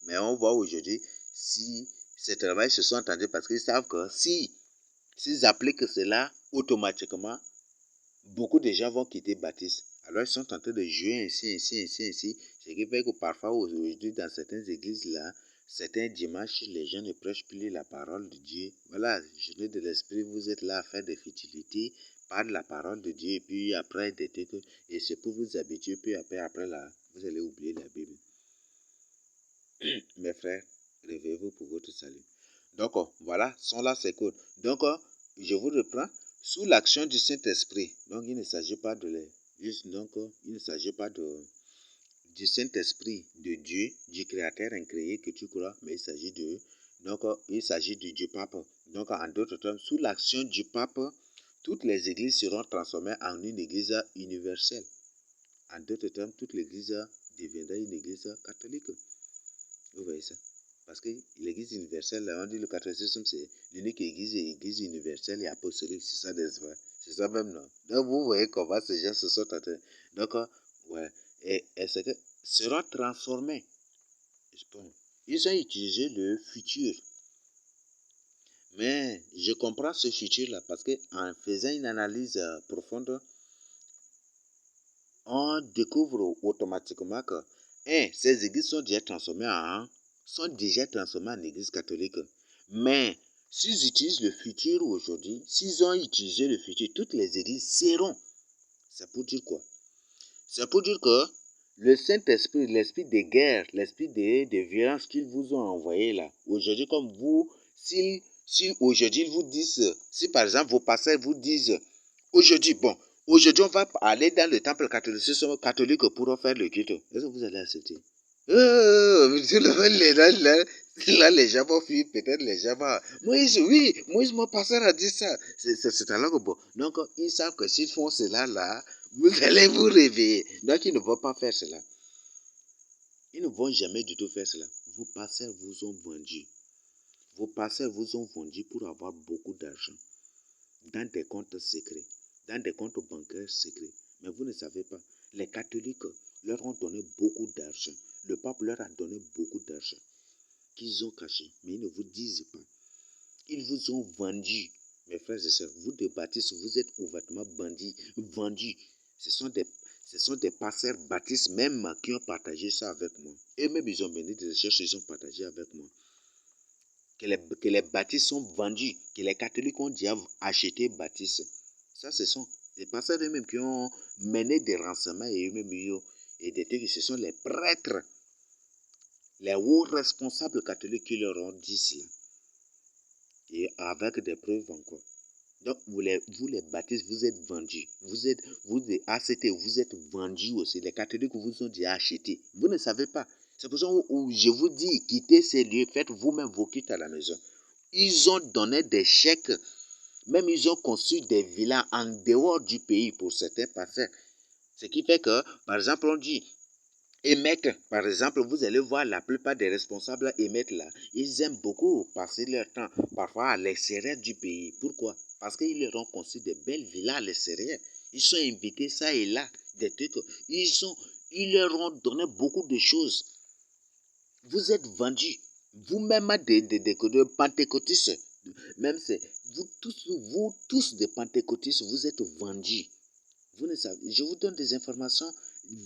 Mais on voit aujourd'hui, si ces travails se sont entendus, parce qu'ils savent que s'ils appliquent cela automatiquement, beaucoup de gens vont quitter Baptiste. Alors, ils sont en train de jouer ainsi. Ce qui fait que parfois, aujourd'hui, dans certaines églises-là, certains dimanches, les gens ne prêchent plus la parole de Dieu. Voilà, journée de l'esprit, vous êtes là à faire des futilités, par la parole de Dieu, et puis après des trucs, et c'est pour vous habituer, puis après là, vous allez oublier la Bible. Mes frères, réveillez-vous pour votre salut. Donc, voilà, sont là ces codes. Donc, je vous reprends. Sous l'action du Saint-Esprit, donc il ne s'agit pas du Saint-Esprit de Dieu, du Créateur incréé que tu crois, mais il s'agit du Pape. Donc, en d'autres termes, sous l'action du Pape, toutes les églises seront transformées en une église universelle. En d'autres termes, toute l'église deviendra une église catholique. Vous voyez ça? Parce que l'église universelle, on dit le catholicisme, c'est l'unique église universelle et apostolique, c'est ça, n'est-ce pas? C'est ça même, non? Donc, vous voyez comment ces gens se sont en train. Donc, ouais. Et c'est que seront transformés. Ils ont utilisé le futur. Mais je comprends ce futur-là parce qu'en faisant une analyse profonde, on découvre automatiquement que ces églises sont déjà transformées en église catholique. Mais s'ils utilisent le futur aujourd'hui, s'ils ont utilisé le futur, toutes les églises seront. C'est pour dire quoi? C'est pour dire que le Saint-Esprit, l'esprit de guerre, l'esprit de violence qu'ils vous ont envoyé là, aujourd'hui, comme vous, si aujourd'hui ils vous disent, si par exemple vos pasteurs vous disent, aujourd'hui on va aller dans le temple catholique pour faire le culte, est-ce que vous allez accepter? Là, les gens vont fuir, peut-être les gens vont... Moïse, mon pasteur a dit ça. C'est alors que bon. Donc, ils savent que s'ils font cela là, vous allez vous réveiller. Donc, ils ne vont pas faire cela. Ils ne vont jamais du tout faire cela. Vos pasteurs vous ont vendu. Vos pasteurs vous ont vendu pour avoir beaucoup d'argent dans des comptes secrets, dans des comptes bancaires secrets. Mais vous ne savez pas. Les catholiques leur ont donné beaucoup d'argent. Le pape leur a donné beaucoup d'argent qu'ils ont caché, mais ils ne vous disent pas. Ils vous ont vendu. Mes frères et sœurs, vous de baptistes, vous êtes ouvertement vendus. Ce sont des pasteurs baptistes même qui ont partagé ça avec moi. Et même ils ont mené des recherches, ils ont partagé avec moi. Que les baptistes sont vendus, que les catholiques ont déjà acheté baptistes. Ça, ce sont des pasteurs eux-mêmes qui ont mené des renseignements et eux-mêmes et des trucs. Ce sont les prêtres, les hauts responsables catholiques qui leur ont dit cela. Et avec des preuves encore. Donc, vous les baptistes, vous êtes vendus. Vous ACT, vous êtes vendus aussi. Les catholiques vous ont déjà acheté. Vous ne savez pas. C'est pour ça où je vous dis, quittez ces lieux, faites vous-même vos cultes à la maison. Ils ont donné des chèques, même ils ont construit des villas en dehors du pays pour certains pasteurs. Ce qui fait que, par exemple, on dit, émettre, par exemple, vous allez voir la plupart des responsables émettre là, ils aiment beaucoup passer leur temps, parfois à l'extérieur du pays. Pourquoi? Parce qu'ils leur ont construit de belles villas à l'extérieur. Ils sont invités ça et là, des trucs. Ils leur ont donné beaucoup de choses. Vous êtes vendus. Vous-même, des pentecôtistes, même c'est, vous tous des pentecôtistes, vous êtes vendus. Vous ne savez, je vous donne des informations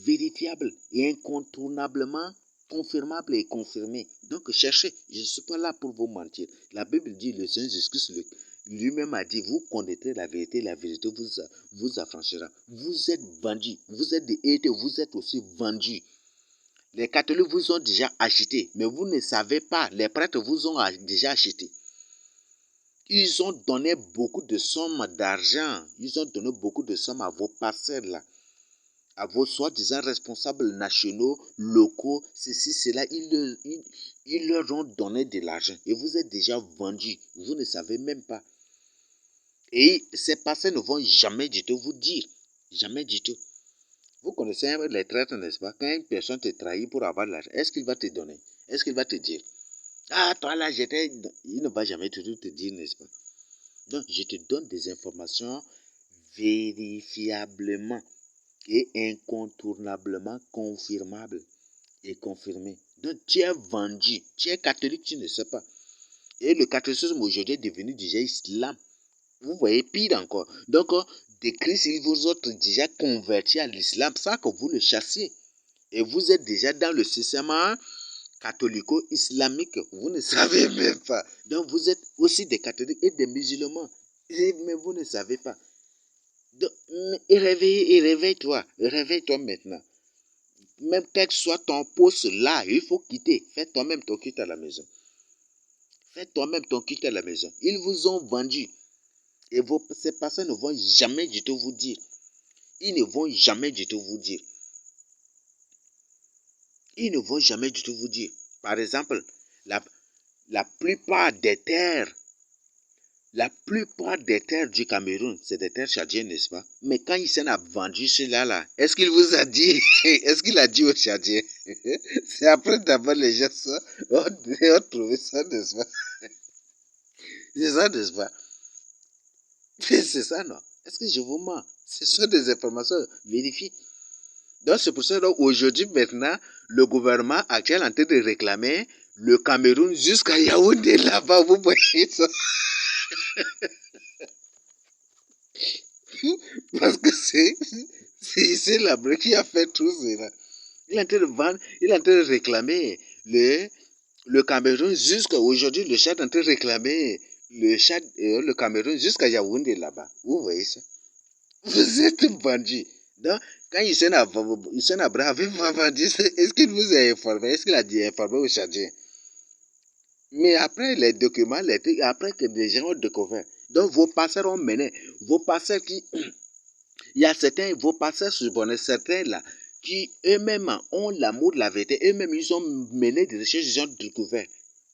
vérifiables et incontournablement confirmables et confirmées. Donc cherchez, je ne suis pas là pour vous mentir. La Bible dit, le Seigneur Jésus-Christ lui-même a dit, vous connaîtrez la vérité vous affranchira. Vous êtes vendus, vous êtes des héros, vous êtes aussi vendus. Les catholiques vous ont déjà acheté, mais vous ne savez pas, les prêtres vous ont déjà acheté. Ils ont donné beaucoup de sommes d'argent, ils ont donné beaucoup de sommes à vos pasteurs là, à vos soi-disant responsables nationaux, locaux, ceci, cela, ils leur ont donné de l'argent et vous êtes déjà vendus, vous ne savez même pas. Et ces pasteurs ne vont jamais du tout vous dire, jamais du tout. Vous connaissez les traîtres, n'est-ce pas? Quand une personne te trahit pour avoir de l'argent, est-ce qu'il va te donner? Est-ce qu'il va te dire? Ah, toi là, j'étais... Il ne va jamais toujours te dire, n'est-ce pas? Donc, je te donne des informations vérifiablement et incontournablement confirmables et confirmées. Donc, tu es vendu. Tu es catholique, tu ne sais pas. Et le catholicisme aujourd'hui est devenu déjà islam. Vous voyez, pire encore. Donc, des Christ, ils vous ont déjà converti à l'islam sans que vous le chassiez. Et vous êtes déjà dans le système catholico-islamique. Vous ne savez même pas. Donc, vous êtes aussi des catholiques et des musulmans. Mais vous ne savez pas. Donc, réveille-toi. Réveille-toi maintenant. Même quel que soit ton poste là, il faut quitter. Fais toi-même ton culte à la maison. Fais toi-même ton culte à la maison. Ils vous ont vendu. Et ces personnes ne vont jamais du tout vous dire. Ils ne vont jamais du tout vous dire. Ils ne vont jamais du tout vous dire. Par exemple, la plupart des terres du Cameroun, c'est des terres tchadiennes, n'est-ce pas? Mais quand il s'en a vendu cela-là, est-ce qu'il vous a dit, est-ce qu'il a dit aux Tchadiens? C'est après d'abord les gens ont trouvé ça, n'est-ce pas? C'est ça, n'est-ce pas? C'est ça, non? Est-ce que je vous mens? Ce sont des informations vérifiées. Donc c'est pour ça qu'aujourd'hui, maintenant, le gouvernement actuel est en train de réclamer le Cameroun jusqu'à Yaoundé là-bas, vous voyez ça? Parce que c'est là-bas qui a fait tout cela. Il est en train de vendre, il est en train de réclamer le Cameroun jusqu'à aujourd'hui, le Tchad est en train de réclamer le Cameroun jusqu'à Yaoundé là-bas. Vous voyez ça? Vous êtes bandits. Donc, quand Hissène Habré avait vendu, est-ce qu'il vous a informé? Est-ce qu'il a dit informé aux Tchadiens? Mais après les documents, après que les gens ont découvert, donc vos passeurs ont mené, vos passeurs qui, il y a certains, vos passeurs subordonnés, certains là, qui eux-mêmes ont l'amour de la vérité, eux-mêmes ils ont mené des recherches, ils ont découvert.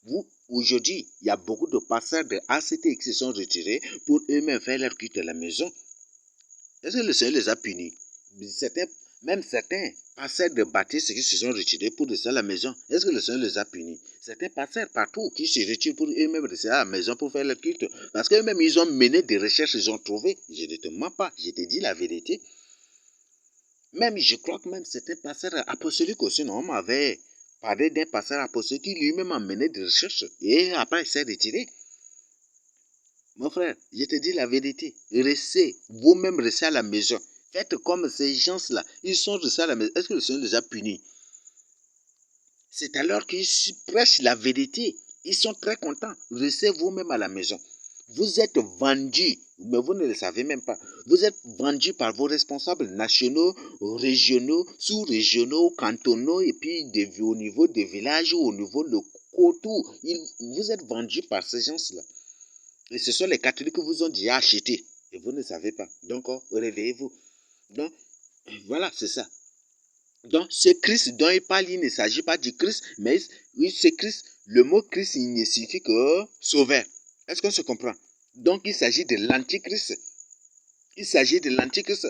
Vous, aujourd'hui, il y a beaucoup de passeurs de ACT qui se sont retirés pour eux-mêmes faire leur culte à la maison. Est-ce que le Seigneur les a punis? Même certains passeurs de baptistes qui se sont retirés pour rester à la maison, est-ce que le Seigneur les a punis? Certains passeurs partout qui se retirent pour eux-mêmes rester à la maison pour faire leur culte. Parce qu'eux-mêmes, ils ont mené des recherches, ils ont trouvé. Je ne te mens pas, je te dis la vérité. Même, je crois que même certains pasteurs apostoliques aussi, non, on m'avait parlé d'un pasteur apostolique qui lui-même a mené des recherches et après il s'est retiré. Mon frère, je te dis la vérité. Restez, vous-même restez à la maison. Faites comme ces gens-là. Ils sont restés à la maison. Est-ce que le Seigneur les a punis? C'est alors qu'ils prêchent la vérité. Ils sont très contents. Restez vous-même à la maison. Vous êtes vendus, mais vous ne le savez même pas. Vous êtes vendus par vos responsables nationaux, régionaux, sous-régionaux, cantonaux, et puis au niveau des villages ou au niveau locaux, tout. Vous êtes vendus par ces gens-là. Et ce sont les catholiques qui vous ont déjà acheté. Et vous ne savez pas. Donc, réveillez-vous. Donc, voilà, c'est ça. Donc, ce Christ dont il parle, il ne s'agit pas du Christ, mais ce Christ, le mot Christ, il ne signifie que sauveur. Est-ce qu'on se comprend? Donc, il s'agit de l'antichrist. Il s'agit de l'antichrist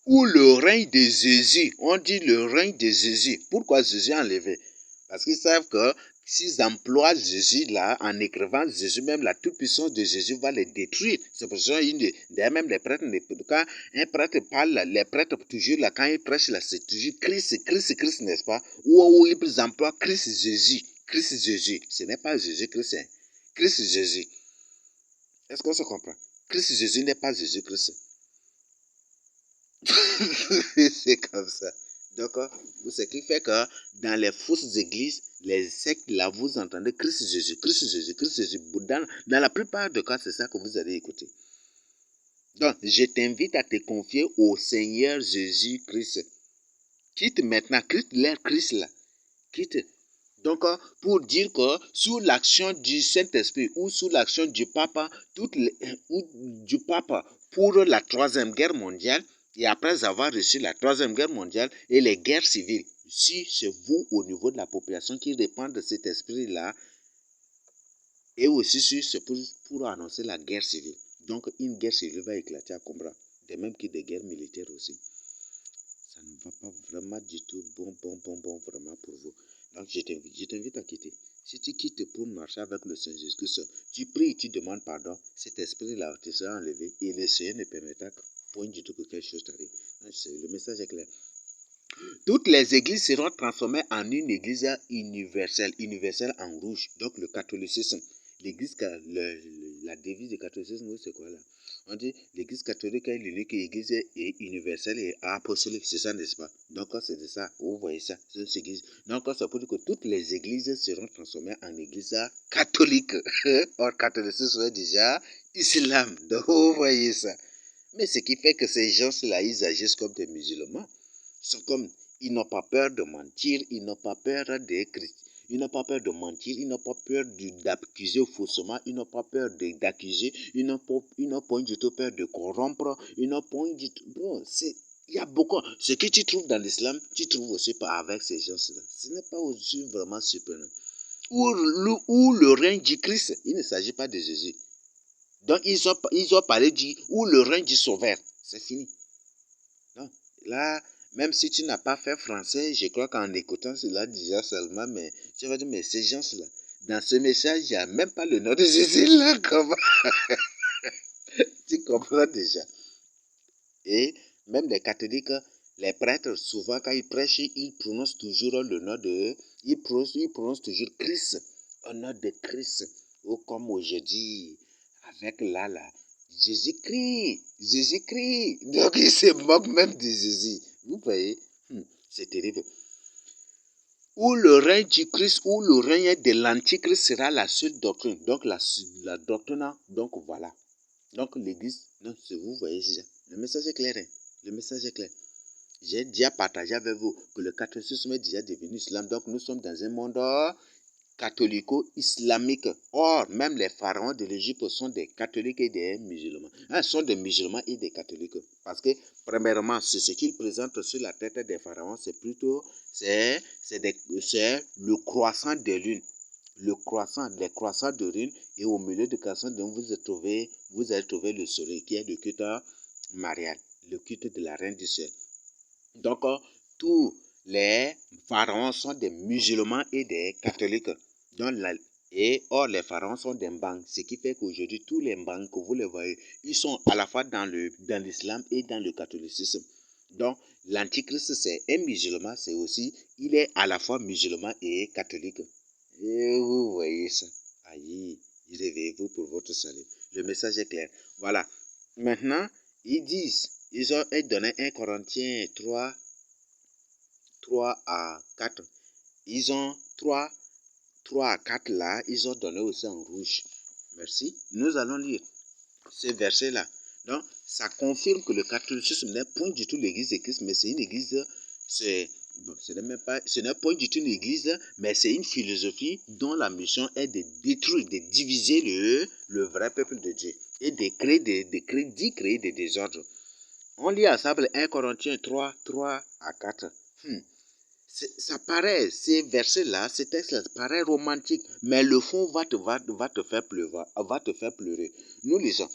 ou le règne de Jésus. On dit le règne de Jésus. Pourquoi Jésus est enlevé? Parce qu'ils savent que s'ils emploient Jésus là, en écrivant Jésus, même la toute-puissance de Jésus va les détruire. C'est pour ça que même les prêtres, quand un prêtre parle, les prêtres toujours là, quand ils prêchent là, c'est toujours Christ, Christ, Christ, n'est-ce pas? Ou ils emploient Christ Jésus. Christ Jésus. Ce n'est pas Jésus Christ, hein. Christ Jésus. Est-ce qu'on se comprend? Christ Jésus n'est pas Jésus Christ. C'est comme ça. D'accord? Ce qui fait que dans les fausses églises, les sectes, là, vous entendez Christ Jésus, Christ Jésus, Christ Jésus. Dans la plupart des cas, c'est ça que vous allez écouter. Donc, je t'invite à te confier au Seigneur Jésus-Christ. Quitte maintenant, quitte l'air Christ là. Quitte. Donc, pour dire que sous l'action du Saint-Esprit ou sous l'action du Papa, du Papa pour la Troisième Guerre mondiale, et après avoir reçu la Troisième Guerre mondiale et les guerres civiles, si c'est vous au niveau de la population qui dépend de cet esprit-là, et aussi si c'est pour annoncer la guerre civile. Donc, une guerre civile va éclater à Combra, de même que des guerres militaires aussi. Ça ne va pas vraiment du tout bon vraiment pour vous. Donc, je t'invite à quitter. Si tu quittes pour marcher avec le Seigneur Jésus-Christ, tu pries, tu demandes pardon, cet esprit-là te sera enlevé et le Seigneur ne permettra point du tout que quelque chose t'arrive. Le message est clair. Toutes les églises seront transformées en une église universelle en rouge. Donc, le catholicisme. L'église, la devise du catholicisme, c'est quoi là? On dit l'église catholique est l'unique église est universelle et apostolique, c'est ça, n'est-ce pas? Donc, c'est de ça, vous voyez ça, c'est une église. Donc, ça peut dire que toutes les églises seront transformées en église catholique. Or, catholicisme est déjà islam. Donc, vous voyez ça. Mais ce qui fait que ces gens-là, ils agissent comme des musulmans. Ils n'ont pas peur de mentir, ils n'ont pas peur ils n'ont pas peur de mentir, ils n'ont pas peur d'accuser faussement, ils n'ont pas peur d'accuser, ils n'ont pas du tout peur de corrompre, ils n'ont pas du tout... Bon, il y a beaucoup. Ce que tu trouves dans l'islam, tu trouves aussi pas avec ces gens-là. Ce n'est pas aussi vraiment surprenant. Ou le règne du Christ, il ne s'agit pas de Jésus. Donc, ils ont parlé ou le règne du Sauveur. C'est fini. Donc, là, même si tu n'as pas fait français, je crois qu'en écoutant cela déjà seulement, mais tu vas dire, mais ces gens-là, dans ce message, il n'y a même pas le nom de Jésus là, comment? Tu comprends déjà. Et même les catholiques, les prêtres, souvent quand ils prêchent, ils prononcent toujours le nom de... Ils prononcent toujours Christ, au nom de Christ. Ou comme aujourd'hui, avec là, Jésus-Christ, Jésus-Christ. Donc ils se moquent même de Jésus. Vous voyez, c'est terrible. Ou le règne du Christ, ou le règne de l'Antichrist sera la seule doctrine. Donc la doctrine, donc voilà. Donc l'église, non, vous voyez déjà. Le message est clair. Hein? Le message est clair. J'ai déjà partagé avec vous que le catholicisme est déjà devenu islam. Donc nous sommes dans un monde catholico-islamique. Or, même les pharaons de l'Égypte sont des catholiques et des musulmans. Sont des musulmans et des catholiques. Parce que, premièrement, ce qu'ils présentent sur la tête des pharaons, c'est plutôt c'est le croissant de lune. Les croissants de lune, et au milieu du croissant de lune, vous allez trouver le soleil, qui est le culte marial, le culte de la reine du ciel. Donc, tous les pharaons sont des musulmans et des catholiques. Or, les pharaons sont des Mbangs, ce qui fait qu'aujourd'hui, tous les Mbangs que vous les voyez, ils sont à la fois dans l'islam et dans le catholicisme. Donc, l'antichrist, c'est un musulman, il est à la fois musulman et catholique. Et vous voyez ça. Aïe, réveillez-vous pour votre salut. Le message est clair. Voilà. Maintenant, ils ont donné 1 Corinthiens 3 à 4. Ils ont 3 à 4 là, ils ont donné aussi en rouge. Merci. Nous allons lire ces versets-là. Donc, ça confirme que le catholicisme n'est point du tout l'église de Christ, mais c'est une église, ce n'est point du tout une église, mais c'est une philosophie dont la mission est de détruire, de diviser le vrai peuple de Dieu et d'y créer des désordres. On lit ensemble 1 Corinthiens 3 à 4. Ça paraît, ces versets-là, ces textes-là, paraît romantique, mais le fond va te faire pleurer. Nous lisons.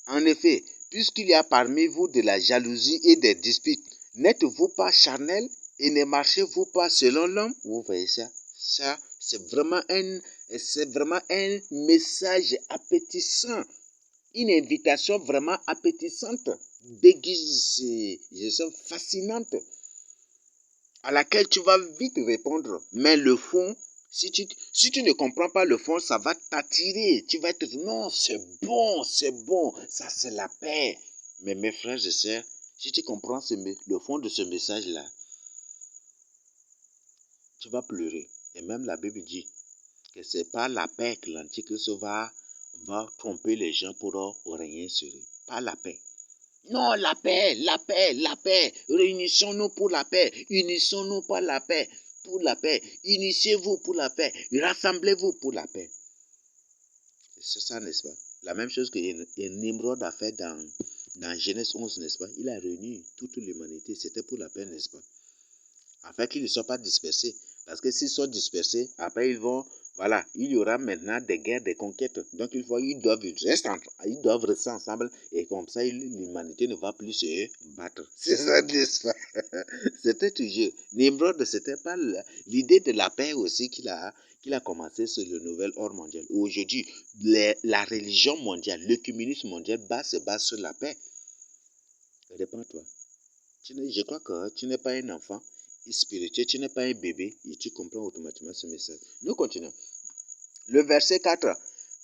En effet, puisqu'il y a parmi vous de la jalousie et des disputes, n'êtes-vous pas charnel et ne marchez-vous pas selon l'homme? Vous voyez ça? Ça, c'est vraiment un message appétissant, une invitation vraiment appétissante, fascinante, à laquelle tu vas vite répondre. Mais le fond, si tu ne comprends pas le fond, ça va t'attirer. Tu vas te dire, non, c'est bon, ça c'est la paix. Mais mes frères et sœurs, si tu comprends le fond de ce message-là, tu vas pleurer. Et même la Bible dit que c'est pas la paix que l'Antichrist va tromper les gens pour régner sur eux. Pas la paix. Non, la paix. Réunissons-nous pour la paix. Unissons-nous pour la paix. Initiez-vous pour la paix. Rassemblez-vous pour la paix. C'est ça, n'est-ce pas? La même chose que Nimrod a fait dans Genèse 11, n'est-ce pas? Il a réuni toute l'humanité. C'était pour la paix, n'est-ce pas? Afin qu'ils ne soient pas dispersés. Parce que s'ils sont dispersés, après il y aura maintenant des guerres, des conquêtes. Donc ils doivent rester ensemble et comme ça l'humanité ne va plus se battre. C'est ça, n'est-ce pas? C'était toujours. Nimrod, c'était pas l'idée de la paix aussi qu'il a commencé sur le nouvel ordre mondial. Aujourd'hui, la religion mondiale, l'œcuménisme mondial se base sur la paix. Réponds-toi. Je crois que tu n'es pas un enfant spirituel, tu n'es pas un bébé et tu comprends automatiquement ce message. Nous continuons. Le verset 4.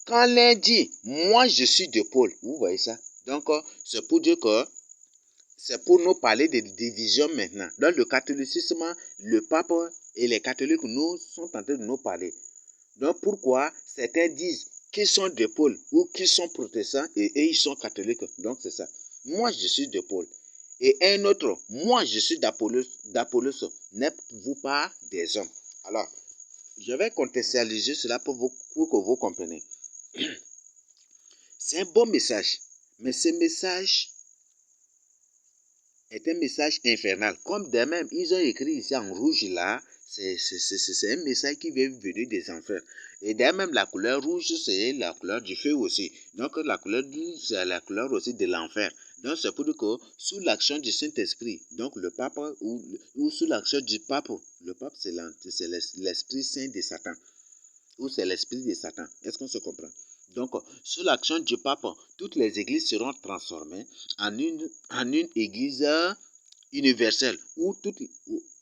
Quand l'un dit, moi je suis de Paul, vous voyez ça? Donc, c'est pour dire que c'est pour nous parler de division maintenant. Dans le catholicisme, le pape et les catholiques nous sont en train de nous parler. Donc, pourquoi certains disent qu'ils sont de Paul ou qu'ils sont protestants et eux, ils sont catholiques? Donc, c'est ça. Moi, je suis de Paul. Et un autre, moi, je suis d'Apollos. N'êtes-vous pas des hommes? Alors, je vais contextualiser cela pour que vous compreniez. C'est un bon message. Mais ce message est un message infernal. Comme de même, ils ont écrit ici en rouge là, c'est un message qui vient venir des enfers. Et d'ailleurs même la couleur rouge, c'est la couleur du feu aussi. Donc la couleur rouge, c'est la couleur aussi de l'enfer. Donc c'est pour dire que sous l'action du Saint-Esprit, donc le pape ou sous l'action du pape, le pape c'est l'Esprit Saint de Satan. Ou c'est l'esprit de Satan. Est-ce qu'on se comprend? Donc, sous l'action du pape, toutes les églises seront transformées en une église universelle.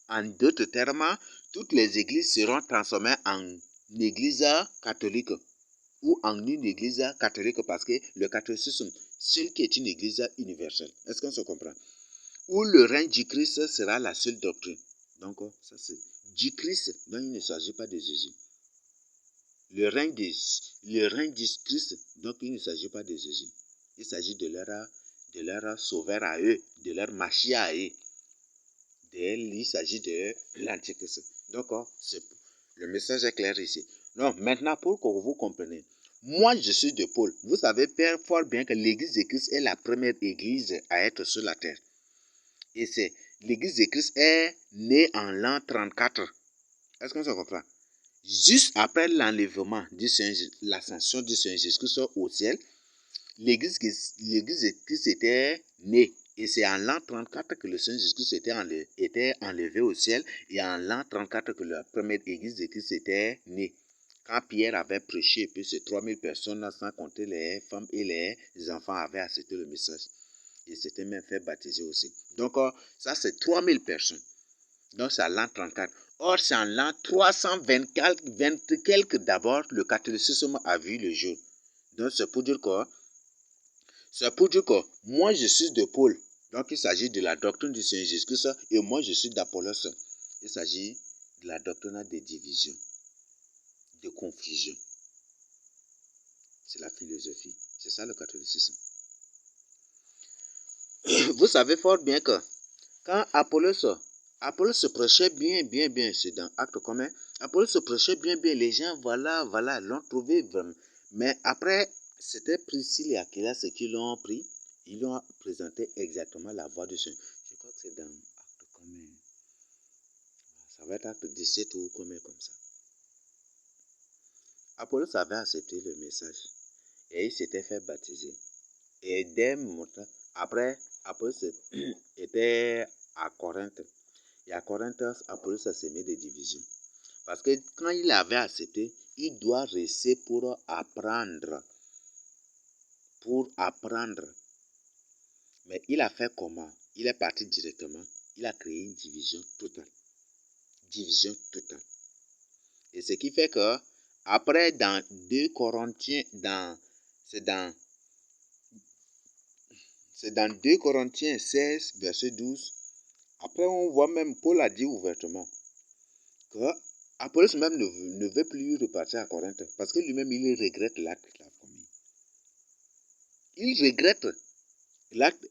En d'autres termes, toutes les églises seront transformées en église catholique. Ou en une église catholique parce que le catholicisme, seul qui est une église universelle. Est-ce qu'on se comprend? Où le règne du Christ sera la seule doctrine. Donc, ça c'est du Christ, donc il ne s'agit pas de Jésus. Le règne du Christ, donc il ne s'agit pas de Jésus. Il s'agit de leur sauveur à eux, de leur Machia à eux. Il s'agit de l'Antichrist. Donc, le message est clair ici. Donc, maintenant, pour que vous compreniez, moi je suis de Paul. Vous savez fort bien que l'église de Christ est la première église à être sur la terre. Et l'église de Christ est née en l'an 34. Est-ce qu'on se comprend? Juste après l'enlèvement l'ascension du Seigneur Jésus-Christ au ciel, l'église de Christ était née. Et c'est en l'an 34 que le Seigneur Jésus-Christ était enlevé au ciel. Et en l'an 34 que la première église de Christ était née. Quand Pierre avait prêché, et puis ces 3000 personnes, sans compter les femmes et les enfants, avaient accepté le message. Et s'étaient même fait baptiser aussi. Donc, ça, c'est 3000 personnes. Donc, c'est en l'an 34. Or, c'est en l'an 320 quelques d'abord, le catholicisme a vu le jour. Donc, c'est pour dire que moi, je suis de Paul. Donc, il s'agit de la doctrine du Seigneur Jésus-Christ et moi, je suis d'Apollos. Il s'agit de la doctrine de division, de confusion. C'est la philosophie. C'est ça le catholicisme. Vous savez fort bien que quand Apollos se prêchait bien, c'est dans Actes commun. Apollos se prêchait bien, les gens, l'ont trouvé vraiment. Mais après, c'était Priscille et Aquilas qui l'ont pris. Ils l'ont présenté exactement la voie du Seigneur. Je crois que c'est dans Actes commun. Ça va être acte 17 ou comme ça. Apollos avait accepté le message et il s'était fait baptiser. Et dès après, Apollos était à Corinthe. Et à Corinthe, Apollos a semé des divisions. Parce que quand il avait accepté, il doit rester pour apprendre. Mais il a fait comment? Il est parti directement. Il a créé une division totale. Et ce qui fait que, après, dans 2 Corinthiens, c'est dans 2 Corinthiens 16, verset 12. Après, on voit même, Paul a dit ouvertement que Apollos même ne veut plus repartir à Corinthe parce que lui-même, il regrette l'acte qu'il a commis.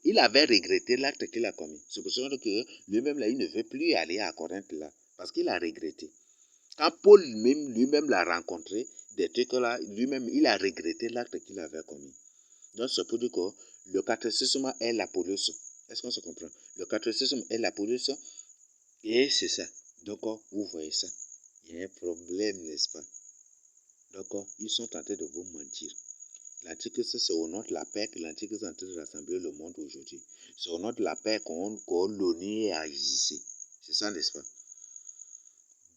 Il avait regretté l'acte qu'il a commis. C'est pour ça que lui-même, là, il ne veut plus aller à Corinthe là parce qu'il a regretté. Quand Paul lui-même l'a rencontré, des trucs là, lui-même, il a regretté l'acte qu'il avait commis. Donc, c'est pour dire que le catéchisme est l'Apollos. Est-ce qu'on se comprend? Le catéchisme est l'Apollos et c'est ça. Donc, vous voyez ça. Il y a un problème, n'est-ce pas? Donc, ils sont tentés de vous mentir. L'Antichrist, c'est au nom de la paix que l'Antichrist est en train de rassembler le monde aujourd'hui. C'est au nom de la paix qu'on l'ONU a ici. C'est ça, n'est-ce pas?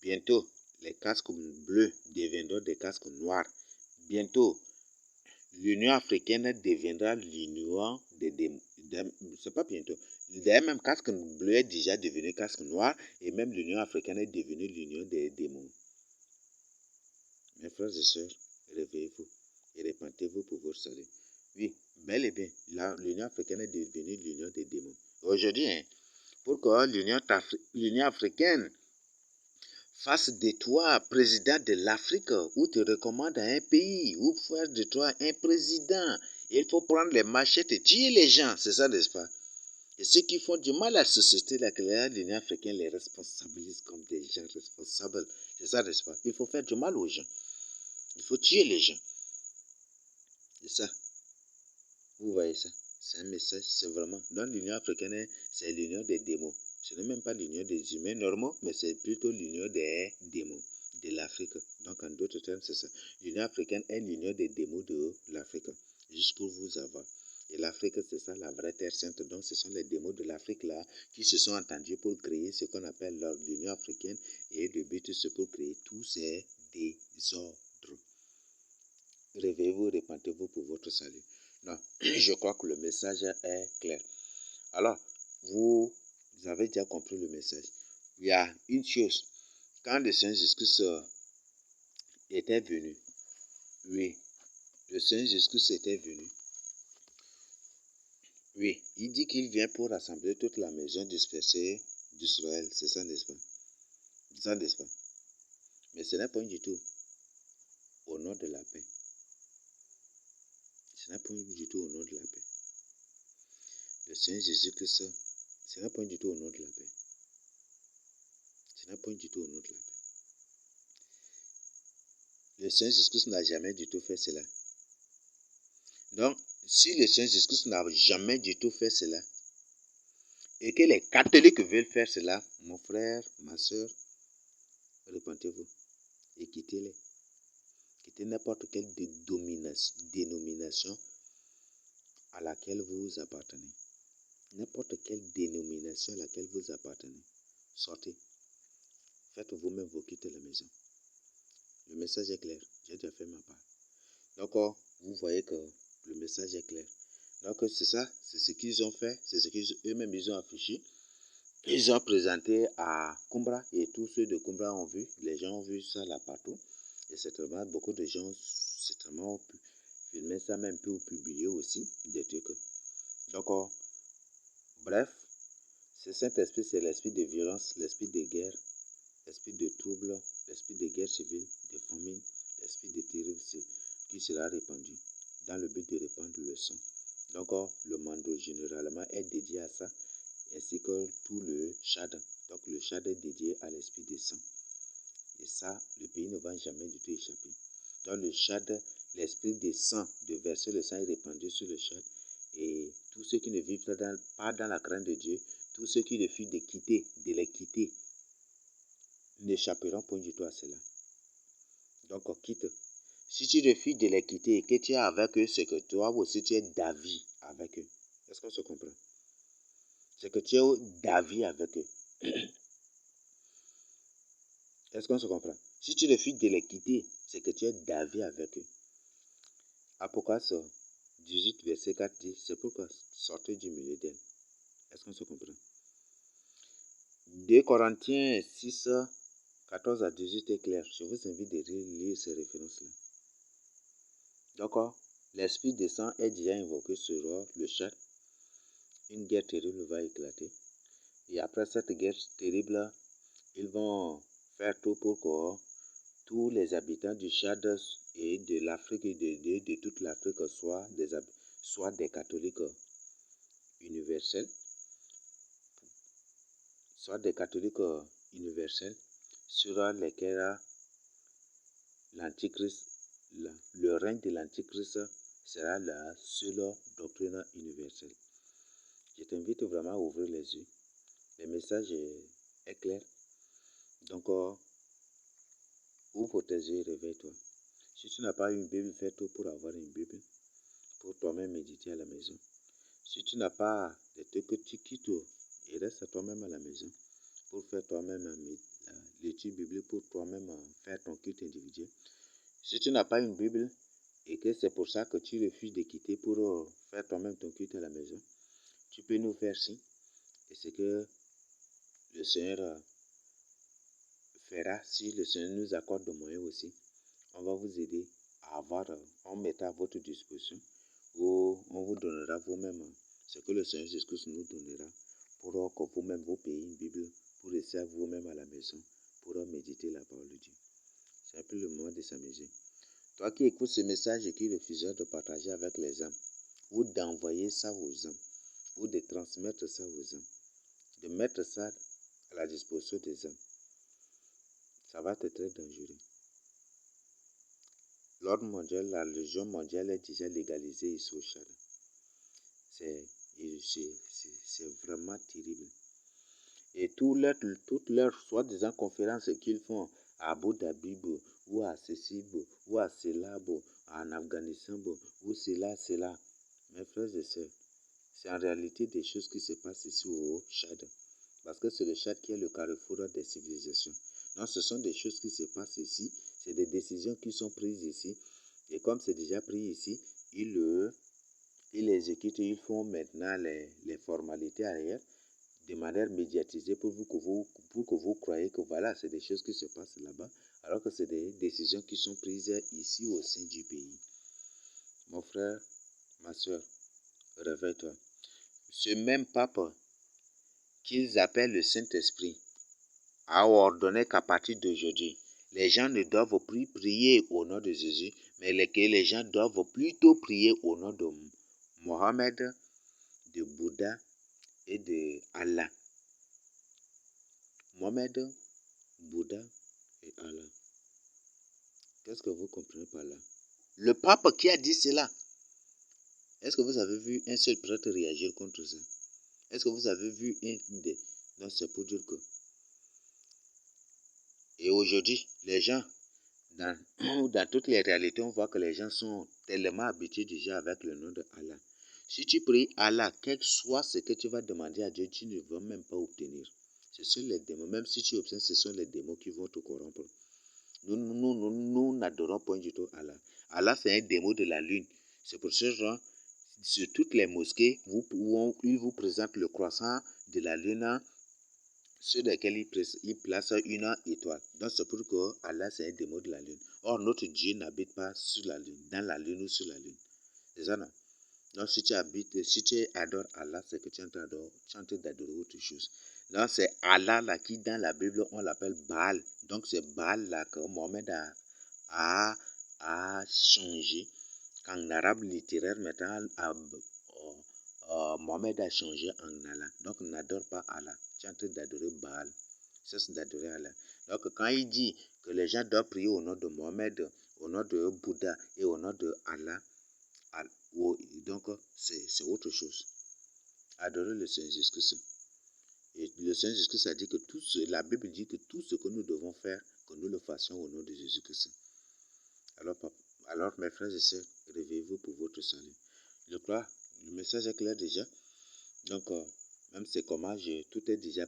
Bientôt, les casques bleus deviendront des casques noirs. Bientôt, l'Union africaine deviendra l'Union des c'est pas bientôt. D'ailleurs, même casque bleu est déjà devenu casque noir et même l'Union africaine est devenue l'Union des démons. Mes frères et sœurs, réveillez-vous et répentez-vous pour votre salut. Oui, bel et bien, l'Union africaine est devenue l'Union des démons. Aujourd'hui, pour que l'Union africaine fasse de toi président de l'Afrique ou te recommande à un pays ou faire de toi un président, il faut prendre les machettes et tuer les gens, c'est ça, n'est-ce pas? Et ceux qui font du mal à la société, l'Union africaine les responsabilise comme des gens responsables, c'est ça, n'est-ce pas? Il faut faire du mal aux gens, il faut tuer les gens, c'est ça. Vous voyez ça? C'est un message, c'est vraiment. Dans l'Union africaine, c'est l'union des démons. Ce n'est même pas l'union des humains normaux, mais c'est plutôt l'union des démons de l'Afrique. Donc, en d'autres termes, c'est ça. L'Union africaine est l'union des démons de l'Afrique. Juste pour vous avoir. Et l'Afrique, c'est ça, la vraie terre sainte. Donc, ce sont les démons de l'Afrique là qui se sont entendus pour créer ce qu'on appelle l'Union africaine. Et le but, c'est pour créer tous ces désordres. Réveillez-vous, répentez-vous pour votre salut. Non, je crois que le message est clair. Alors, vous avez déjà compris le message. Il y a une chose. Quand le Seigneur Jésus-Christ était venu, oui, le Seigneur Jésus-Christ était venu. Oui, il dit qu'il vient pour rassembler toute la maison dispersée d'Israël. C'est ça, n'est-ce pas? C'est ça, n'est-ce pas? Mais ce n'est pas du tout au nom de la paix. Ce n'est pas du tout au nom de la paix. Le Seigneur Jésus-Christ, ce n'est pas du tout au nom de la paix. Ce n'est pas du tout au nom de la paix. Le Seigneur Jésus-Christ n'a jamais du tout fait cela. Donc, si le Seigneur Jésus-Christ n'a jamais du tout fait cela, et que les catholiques veulent faire cela, mon frère, ma soeur, repentez-vous et quittez-les. Quittez n'importe quelle dénomination à laquelle vous appartenez. N'importe quelle dénomination à laquelle vous appartenez. Sortez. Faites vous-même vos quittes de la maison. Le message est clair. J'ai déjà fait ma part. Donc, vous voyez que le message est clair. Donc, c'est ça. C'est ce qu'ils ont fait. C'est ce qu'eux-mêmes ils ont affiché. Ils ont présenté à Kumbra et tous ceux de Kumbra ont vu. Les gens ont vu ça là partout. Et certainement, beaucoup de gens ont pu filmer ça, même pu publier aussi des trucs. Donc, bref, ce Saint-Esprit, c'est l'esprit de violence, l'esprit de guerre, l'esprit de trouble, l'esprit de guerre civile, de famine, l'esprit de terrorisme qui sera répandu dans le but de répandre le sang. Donc, le manteau généralement est dédié à ça, ainsi que tout le Tchad. Donc, le Tchad est dédié à l'esprit de sang. Et ça, le pays ne va jamais du tout échapper. Dans le Tchad, l'esprit de sang, de verser le sang est répandu sur le Tchad. Et tous ceux qui ne vivent pas dans la crainte de Dieu, tous ceux qui refusent de les quitter, n'échapperont point du tout à cela. Donc, quitte. Si tu refuses de les quitter et que tu es avec eux, c'est que toi aussi tu es d'avis avec eux. Est-ce qu'on se comprend? C'est que tu es d'avis avec eux. Est-ce qu'on se comprend? Si tu refuses de les quitter, c'est que tu es d'avis avec eux. Apocalypse 18, verset 4 dit, c'est pourquoi sortez du milieu d'elle. Est-ce qu'on se comprend? 2 Corinthiens 6, 14 à 18 est clair. Je vous invite de lire ces références-là. D'accord? L'Esprit des Saints est déjà invoqué sur le chat. Une guerre terrible va éclater. Et après cette guerre terrible, ils vont faire tout pour que tous les habitants du Tchad et de l'Afrique et de toute l'Afrique soient des catholiques universels. Soit des catholiques universels sur lesquels l'Antichrist, le règne de l'Antichrist sera la seule doctrine universelle. Je t'invite vraiment à ouvrir les yeux. Le message est clair. Donc, ouvre tes yeux et réveille-toi. Si tu n'as pas une Bible, fais tout pour avoir une Bible, pour toi-même méditer à la maison. Si tu n'as pas de trucs, tu quittes et reste à toi-même à la maison pour faire toi-même l'étude biblique, pour toi-même faire ton culte individuel. Si tu n'as pas une Bible et que c'est pour ça que tu refuses de quitter pour faire toi-même ton culte à la maison, tu peux nous faire signe. Et c'est que le Seigneur fera, si le Seigneur nous accorde des moyens aussi, on va vous aider à avoir, on mettra à votre disposition, ou on vous donnera vous-même ce que le Seigneur Jésus-Christ nous donnera pour que vous-même vous payiez une Bible pour rester vous-même à la maison pour méditer la parole de Dieu. C'est un peu le moment de s'amuser. Toi qui écoutes ce message et qui refuseras de partager avec les âmes, ou d'envoyer ça aux âmes, ou de transmettre ça aux âmes, de mettre ça à la disposition des âmes, ça va être très dangereux. L'ordre mondial, la religion mondiale est déjà légalisée ici au Tchad. C'est vraiment terrible. Et toutes leurs soi-disant conférences qu'ils font à Abu Dhabi, ou à Sessibo, ou à Selabo, en Afghanistan, ou cela. Mes frères et sœurs, c'est en réalité des choses qui se passent ici au Tchad. Parce que c'est le Tchad qui est le carrefour des civilisations. Non, ce sont des choses qui se passent ici. C'est des décisions qui sont prises ici. Et comme c'est déjà pris ici, ils exécutent et ils font maintenant les formalités arrière de manière médiatisée pour que vous croyez que voilà, c'est des choses qui se passent là-bas, alors que c'est des décisions qui sont prises ici au sein du pays. Mon frère, ma soeur, réveille-toi. Ce même pape qu'ils appellent le Saint-Esprit a ordonné qu'à partir d'aujourd'hui, les gens ne doivent plus prier au nom de Jésus, mais que les gens doivent plutôt prier au nom de Mohammed, de Bouddha et de Allah. Mohammed, Bouddha et Allah. Qu'est-ce que vous comprenez par là? Le pape qui a dit cela, est-ce que vous avez vu un seul prêtre réagir contre ça? Est-ce que vous avez vu un des... Non, c'est pour dire que... Et aujourd'hui, les gens, dans toutes les réalités, on voit que les gens sont tellement habitués déjà avec le nom de Allah. Si tu pries Allah, quel que soit ce que tu vas demander à Dieu, tu ne vas même pas obtenir. Ce sont les démons. Même si tu obtiens, ce sont les démons qui vont te corrompre. Nous n'adorons point du tout Allah. Allah, c'est un démon de la lune. C'est pour ce genre, sur toutes les mosquées, ils vous présentent le croissant de la lune sur lesquels il place une étoile. Donc c'est pour que Allah, c'est un démon de la lune. Or, notre Dieu n'habite pas sur la lune, dans la lune ou sur la lune. C'est ça, non? Donc si tu adores Allah, c'est que tu es en train d'adorer autre chose. Donc c'est Allah là qui, dans la Bible, on l'appelle Baal. Donc c'est Baal là que Mohamed a changé. Qu'en arabe littéraire, maintenant, Mohamed a changé en Allah. Donc n'adore pas Allah. Tu es en train d'adorer Baal. C'est d'adorer Allah. Donc quand il dit que les gens doivent prier au nom de Mohamed, au nom de Bouddha et au nom de Allah, donc c'est autre chose. Adorer le Seigneur Jésus-Christ. Et le Seigneur Jésus-Christ a dit que la Bible dit que tout ce que nous devons faire, que nous le fassions au nom de Jésus-Christ. Alors, mes frères et sœurs, réveillez-vous pour votre salut. Je crois, le message est clair déjà. Donc, même ces commandes, tout est déjà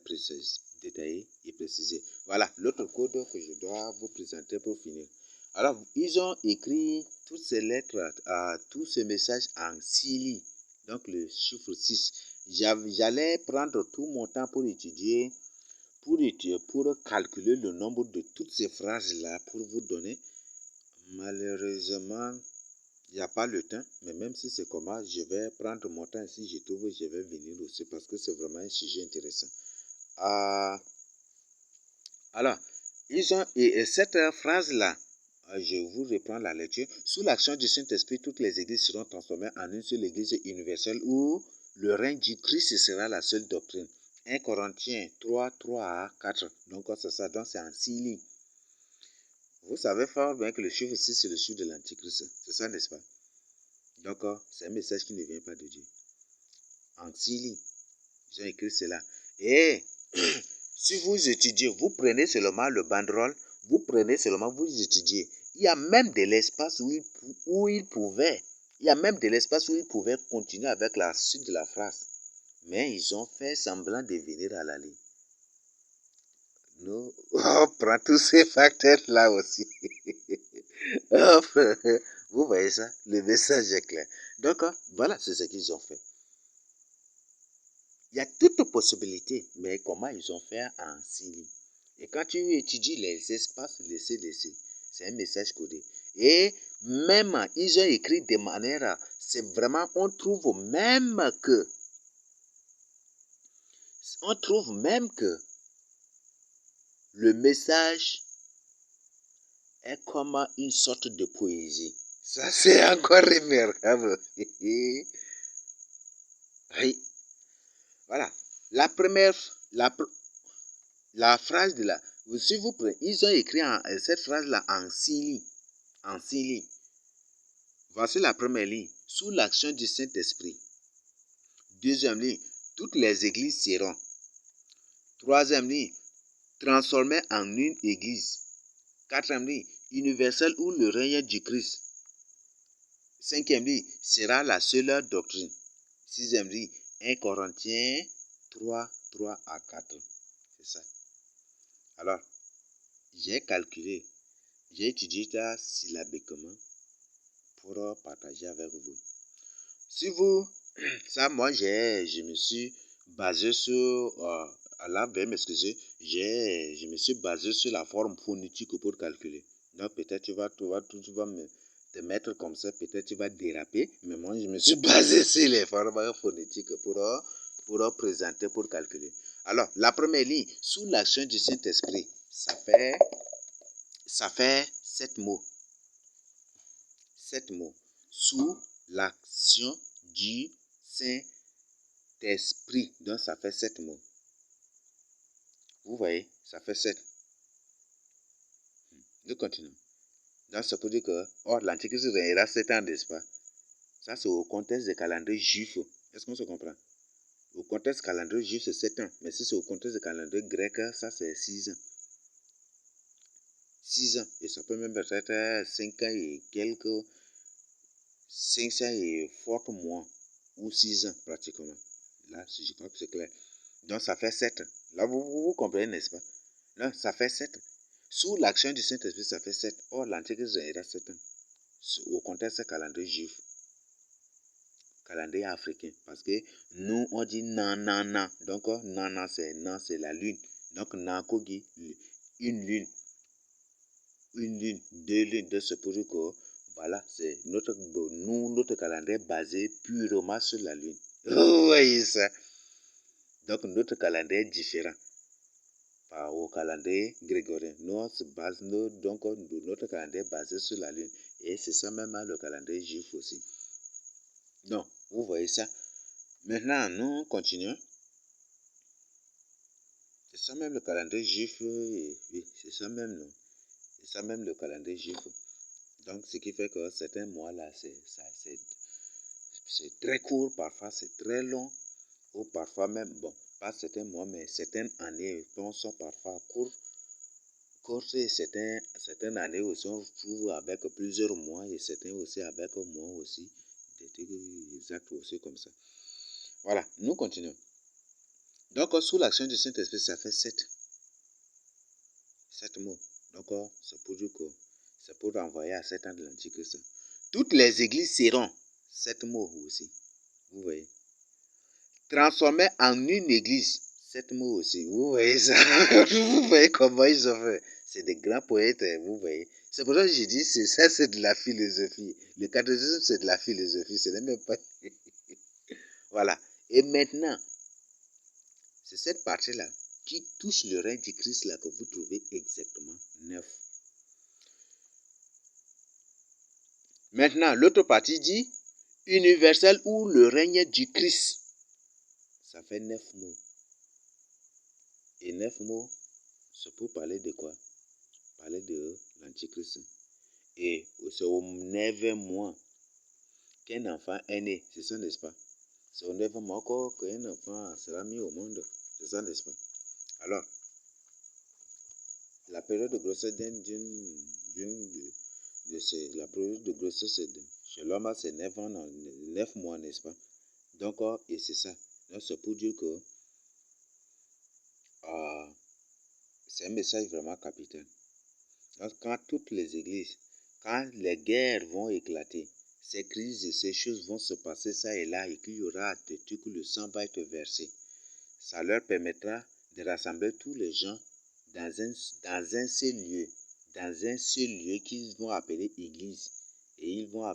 détaillé et précisé. Voilà, l'autre code que je dois vous présenter pour finir. Alors, ils ont écrit toutes ces lettres, tous ces messages en 6 lignes. Donc, le chiffre 6. J'allais prendre tout mon temps pour étudier, pour calculer le nombre de toutes ces phrases-là, pour vous donner. Malheureusement, il n'y a pas le temps, mais même si c'est comment, je vais prendre mon temps. Si je trouve, je vais venir aussi parce que c'est vraiment un sujet intéressant. Alors, et cette phrase-là, je vous reprends la lecture. Sous l'action du Saint-Esprit, toutes les églises seront transformées en une seule église universelle où le règne du Christ sera la seule doctrine. 1 Corinthiens 3, 3 à 4. Donc, c'est ça. Donc, c'est en 6 lignes. Vous savez fort bien que le chiffre 6, c'est le chiffre de l'Antichrist. C'est ça, n'est-ce pas? Donc, c'est un message qui ne vient pas de Dieu. En 6 lignes, ils ont écrit cela. Et si vous étudiez, vous prenez seulement le banderole, vous étudiez. Il y a même de l'espace où il pouvait continuer avec la suite de la phrase. Mais ils ont fait semblant de venir à la ligne. Nous, on prend tous ces facteurs-là aussi. Vous voyez ça? Le message est clair. Donc, voilà, c'est ce qu'ils ont fait. Il y a toutes possibilités, mais comment ils ont fait en 6 lignes. Et quand tu étudies les espaces laissés, c'est un message codé. Et même, ils ont écrit de manière, c'est vraiment, on trouve même que le message est comme une sorte de poésie. Ça, c'est encore remarquable. Oui. Voilà. La phrase de la... Si vous prenez, ils ont écrit cette phrase-là en 6 lignes. En 6 lignes. Voici la première ligne. Sous l'action du Saint-Esprit. Deuxième ligne. Toutes les églises seront. Troisième ligne. Transformées en une église. Quatrième ligne. Universelle où le règne du Christ. Cinquième ligne. Sera la seule doctrine. Sixième ligne. 1 Corinthiens 3, 3 à 4. C'est ça. Alors, j'ai calculé. J'ai étudié ça syllabiquement pour partager avec vous. Si vous, ça, moi, je me suis basé sur, là, veuillez m'excuser, je me suis basé sur la forme phonétique pour calculer. Donc, peut-être tu vas te mettre comme ça, peut-être tu vas déraper, mais moi, je me suis basé sur les formes phonétiques pour présenter, pour calculer. Alors, la première ligne, sous l'action du Saint-Esprit, ça fait 7 mots. 7 mots. Sous l'action du Saint-Esprit. Donc, ça fait 7 mots. Vous voyez, ça fait 7. Nous continuons. Donc, ça peut dire que, l'Antichrist régnera 7 ans, n'est-ce pas? Ça, c'est au contexte des calendriers juifs. Est-ce qu'on se comprend? Au contexte calendrier juif, c'est 7 ans. Mais si c'est au contexte des calendrier grec, ça, c'est 6 ans. 6 ans. Et ça peut même être 5 ans et quelques... 500 et forts mois. Ou 6 ans, pratiquement. Là, je crois que c'est clair. Donc, ça fait 7. Là, vous comprenez, n'est-ce pas? Là, ça fait 7. Sous l'action du Saint-Esprit, ça fait 7. Or, l'Antichrist régnera 7 ans. Au contexte calendrier juif. Calendrier africain. Parce que nous, on dit nan. Donc, nan, c'est la lune. Donc, nankogi, une lune. 2 lunes. De ce pour que, voilà, c'est notre calendrier basé purement sur la lune. Vous voyez ça? Donc, notre calendrier est différent au calendrier grégorien. Donc, notre calendrier est basé sur la lune. Et c'est ça même le calendrier juif aussi. Donc, vous voyez ça. Maintenant, nous continuons. C'est ça même le calendrier juif. Oui, c'est ça même, non? C'est ça même le calendrier juif. Donc, ce qui fait que certains mois-là, c'est très court, parfois c'est très long, ou parfois même, bon, pas certains mois, mais certaines années sont parfois courtes et certaines années aussi on retrouve avec plusieurs mois et certains aussi avec un mois aussi, des trucs exacts aussi comme ça. Voilà, nous continuons. Donc, sous l'action du Saint-Esprit, ça fait 7 mots. Donc, c'est pour dire que c'est pour renvoyer à 7 ans de l'Antichrist. Toutes les églises seront 7 mots aussi. Vous voyez. Transformées en une église, 7 mots aussi. Vous voyez ça. Vous voyez comment ils ont fait. C'est des grands poètes, vous voyez. C'est pour ça que j'ai dit, ça c'est de la philosophie. Le catéchisme, c'est de la philosophie. Ce n'est même pas... Voilà. Et maintenant, c'est cette partie-là qui touche le règne du Christ là que vous trouvez exactement 9. Maintenant, l'autre partie dit universel ou le règne du Christ. Ça fait 9 mots. Et 9 mots, c'est pour parler de quoi? Parler de l'Antichrist. Et c'est au 9e mois qu'un enfant est né. C'est ça, n'est-ce pas? C'est au 9e mois qu'un enfant sera mis au monde. C'est ça, n'est-ce pas? Alors, la période de grossesse la période de grossesse chez l'homme, c'est 9 mois, n'est-ce pas? Donc, et c'est ça. Donc, c'est pour dire que c'est un message vraiment capital. Donc, quand toutes les églises, quand les guerres vont éclater, ces crises et ces choses vont se passer ça et là, et qu'il y aura des trucs où le sang va être versé, ça leur permettra de rassembler tous les gens dans un seul lieu, qu'ils vont appeler église. Et ils vont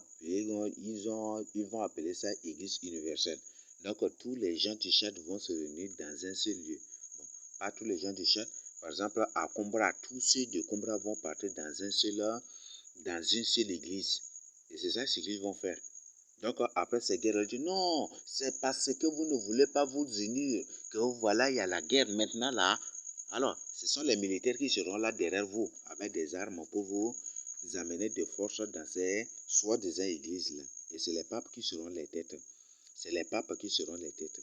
appeler ça église universelle. Donc tous les gens du Tchad vont se réunir dans un seul lieu. Bon, pas tous les gens du Tchad. Par exemple, à Combra, tous ceux de Combra vont partir dans une seule église. Et c'est ça ce qu'ils vont faire. Donc après ces guerres, elle dit non, c'est parce que vous ne voulez pas vous unir que voilà, il y a la guerre maintenant là. Alors, ce sont les militaires qui seront là derrière vous avec des armes pour vous amener de force dans ces soi-disant églises là. Et c'est les papes qui seront les têtes. C'est les papes qui seront les têtes.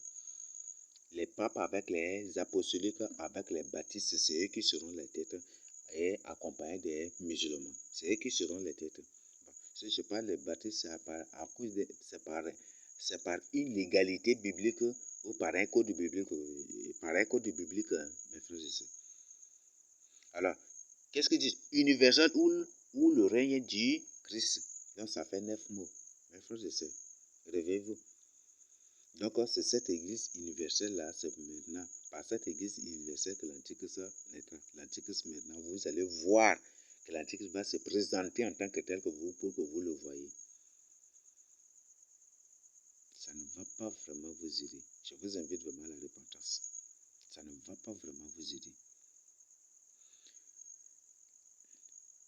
Les papes avec les apostoliques, avec les baptistes, c'est eux qui seront les têtes et accompagnés des musulmans. C'est eux qui seront les têtes. Si je parle des baptistes, c'est par illégalité biblique ou par un code biblique, mes frères et sœurs. Alors, qu'est-ce qu'ils disent? Universel ou le règne du Christ. Donc, ça fait 9 mots. Mes frères et sœurs, réveillez-vous. Donc, c'est cette église universelle-là, c'est maintenant, par cette église universelle que l'Antichrist naîtra. L'Antichrist, maintenant, vous allez voir que l'Antichrist va se présenter en tant que tel pour que vous le voyez. Ça ne va pas vraiment vous aider. Je vous invite vraiment à la repentance. Ça ne va pas vraiment vous aider.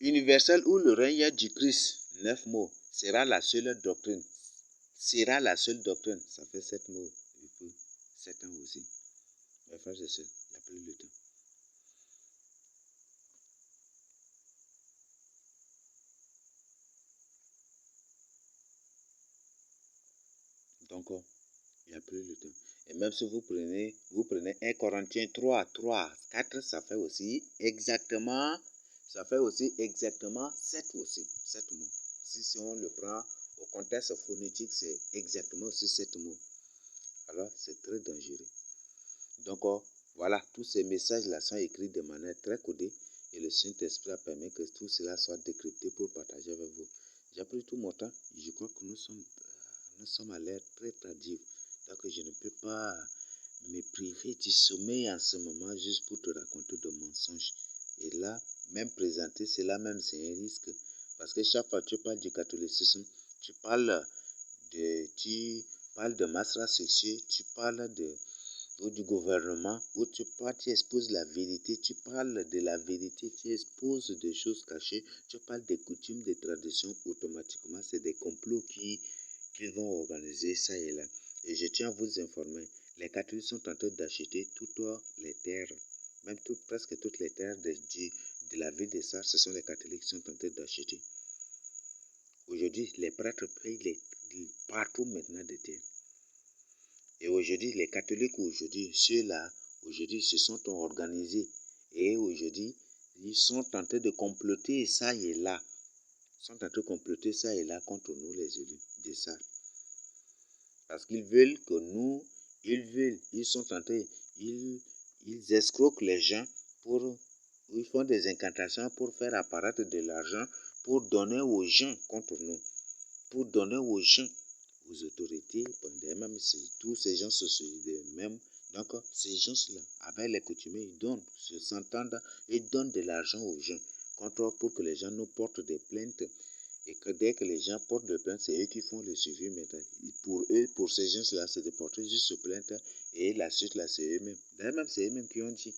Universel ou le règne du Christ, 9 mots, sera la seule doctrine. Sera la seule doctrine. Ça fait 7 mots. Et puis 7 ans aussi. Mes frères et sœurs, il n'y a plus le temps. Donc, il n'y a plus le temps. Et même si vous prenez 1 Corinthiens 3, 4, ça fait aussi exactement 7 aussi, 7 mots. Si on le prend au contexte phonétique, c'est exactement aussi 7 mots. Alors, c'est très dangereux. Donc, voilà, tous ces messages-là sont écrits de manière très codée et le Saint-Esprit permet que tout cela soit décrypté pour partager avec vous. J'ai pris tout mon temps. Je crois que nous sommes à l'ère très tardive. Donc, je ne peux pas me priver du sommeil en ce moment juste pour te raconter de mensonges. Et là, même présenter cela même, c'est un risque. Parce que chaque fois que tu parles du catholicisme, tu parles de massacre sexuel, tu parles du gouvernement, où tu exposes la vérité, tu parles de la vérité, tu exposes des choses cachées, tu parles des coutumes, des traditions, automatiquement, c'est des complots qui vont organiser ça et là. Et je tiens à vous informer, les catholiques sont en train d'acheter toutes les terres, même presque toutes les terres de la ville de Sarres, ce sont les catholiques qui sont en train d'acheter. Aujourd'hui, les prêtres payent partout maintenant des terres. Et aujourd'hui, les catholiques aujourd'hui, ceux-là, aujourd'hui, se sont organisés. Et aujourd'hui, ils sont en train de comploter ça et là. Ils sont en train de comploter ça et là contre nous, les élus de ça. Parce qu'ils veulent que nous, ils sont en train, ils escroquent les gens ils font des incantations pour faire apparaître de l'argent, pour donner aux gens contre nous, pour donner aux gens, aux autorités, même si tous ces gens se sont même. Donc, ces gens-là, avec les coutumiers, ils donnent, se s'entendent, ils donnent de l'argent aux gens, pour que les gens nous portent des plaintes. Et que dès que les gens portent des plaintes, c'est eux qui font le suivi maintenant. Pour eux, pour ces gens-là, c'est de porter juste plainte et la suite, là, c'est eux-mêmes. D'ailleurs, même c'est eux-mêmes qui ont dit.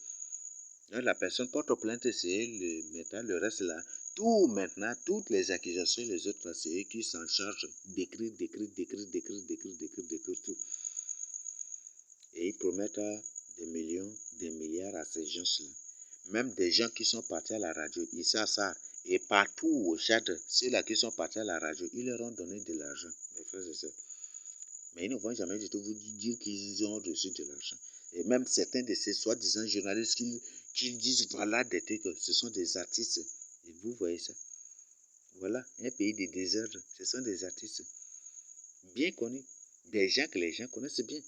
Donc, la personne porte plainte, c'est maintenant le reste là. Tout maintenant, toutes les accusations, les autres là, c'est eux qui s'en chargent d'écrire tout. Et ils promettent des millions, des milliards à ces gens-là. Même des gens qui sont partis à la radio, Issa Sarr, et partout au Tchad, ceux-là qui sont partis à la radio, ils leur ont donné de l'argent, mes frères et sœurs. Mais ils ne vont jamais du tout vous dire qu'ils ont reçu de l'argent. Et même certains de ces soi-disant journalistes qui disent voilà des trucs, ce sont des artistes. Et vous voyez ça. Voilà, un pays de désordre, ce sont des artistes bien connus, des gens que les gens connaissent bien.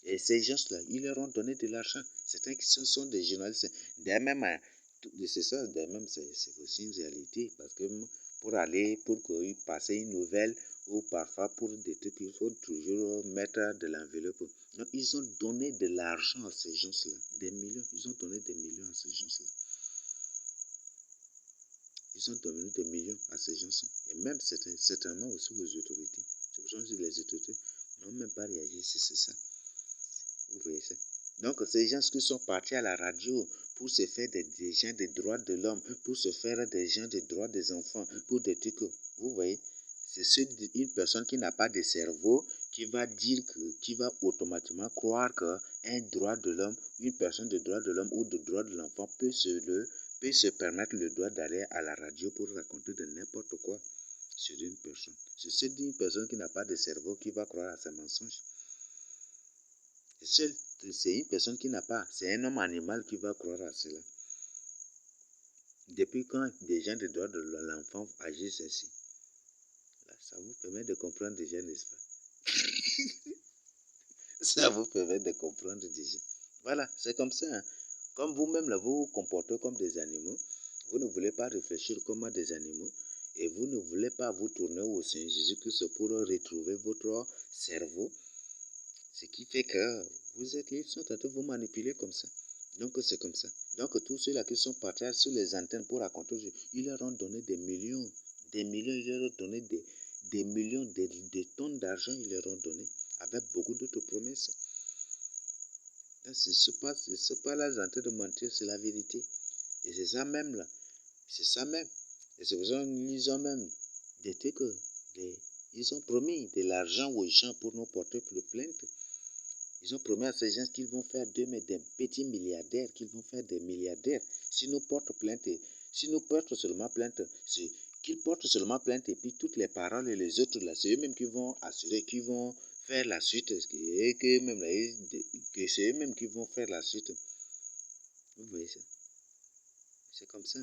Et ces gens-là, ils leur ont donné de l'argent. Certains qui sont des journalistes. Même, c'est ça, même c'est aussi une réalité. Parce que pour qu'ils passent une nouvelle, ou parfois pour des trucs, il faut toujours mettre de l'enveloppe. Donc, ils ont donné de l'argent à ces gens-là. Des millions. Ils ont donné des millions à ces gens-là. Ils ont donné des millions à ces gens-là. Et même certainement aussi aux autorités. C'est pour ça que les autorités n'ont même pas réagi si c'est ça. Vous voyez ça? Donc, ces gens qui sont partis à la radio pour se faire des gens des droits de l'homme, pour se faire des gens des droits des enfants, pour des trucs, vous voyez, c'est une personne qui n'a pas de cerveau qui va dire qui va automatiquement croire qu'un droit de l'homme, une personne de droit de l'homme ou de droit de l'enfant peut se permettre le droit d'aller à la radio pour raconter de n'importe quoi sur une personne. C'est une personne qui n'a pas de cerveau qui va croire à ces mensonges. C'est une personne qui n'a pas, c'est un homme animal qui va croire à cela. Depuis quand des gens de droit de l'enfant agissent ainsi? Là, ça vous permet de comprendre déjà, n'est-ce pas? Ça vous permet de comprendre déjà. Voilà, c'est comme ça. Hein. Comme vous-même, là, vous vous comportez comme des animaux, vous ne voulez pas réfléchir comme des animaux, et vous ne voulez pas vous tourner au Seigneur Jésus-Christ pour retrouver votre cerveau, ce qui fait que ils sont en train de vous manipuler comme ça. Donc c'est comme ça. Donc tous ceux-là qui sont partis sur les antennes pour raconter, ils leur ont donné des millions, ils leur ont donné des millions, des tonnes d'argent, ils leur ont donné, avec beaucoup d'autres promesses. C'est pas là en train de mentir, c'est la vérité. Et c'est ça même là. C'est ça même. Et c'est pour ça qu'ils ont même des trucs, ils ont promis de l'argent aux gens pour nous porter plainte. Ils ont promis à ces gens qu'ils vont faire d'eux des petits milliardaires, qu'ils vont faire des milliardaires. Si nous portons plainte, si nous portons seulement plainte, c'est qu'ils portent seulement plainte et puis toutes les paroles et les autres là, c'est eux-mêmes qui vont assurer, qui vont faire la suite, et que c'est eux-mêmes qui vont faire la suite. Vous voyez ça? C'est comme ça.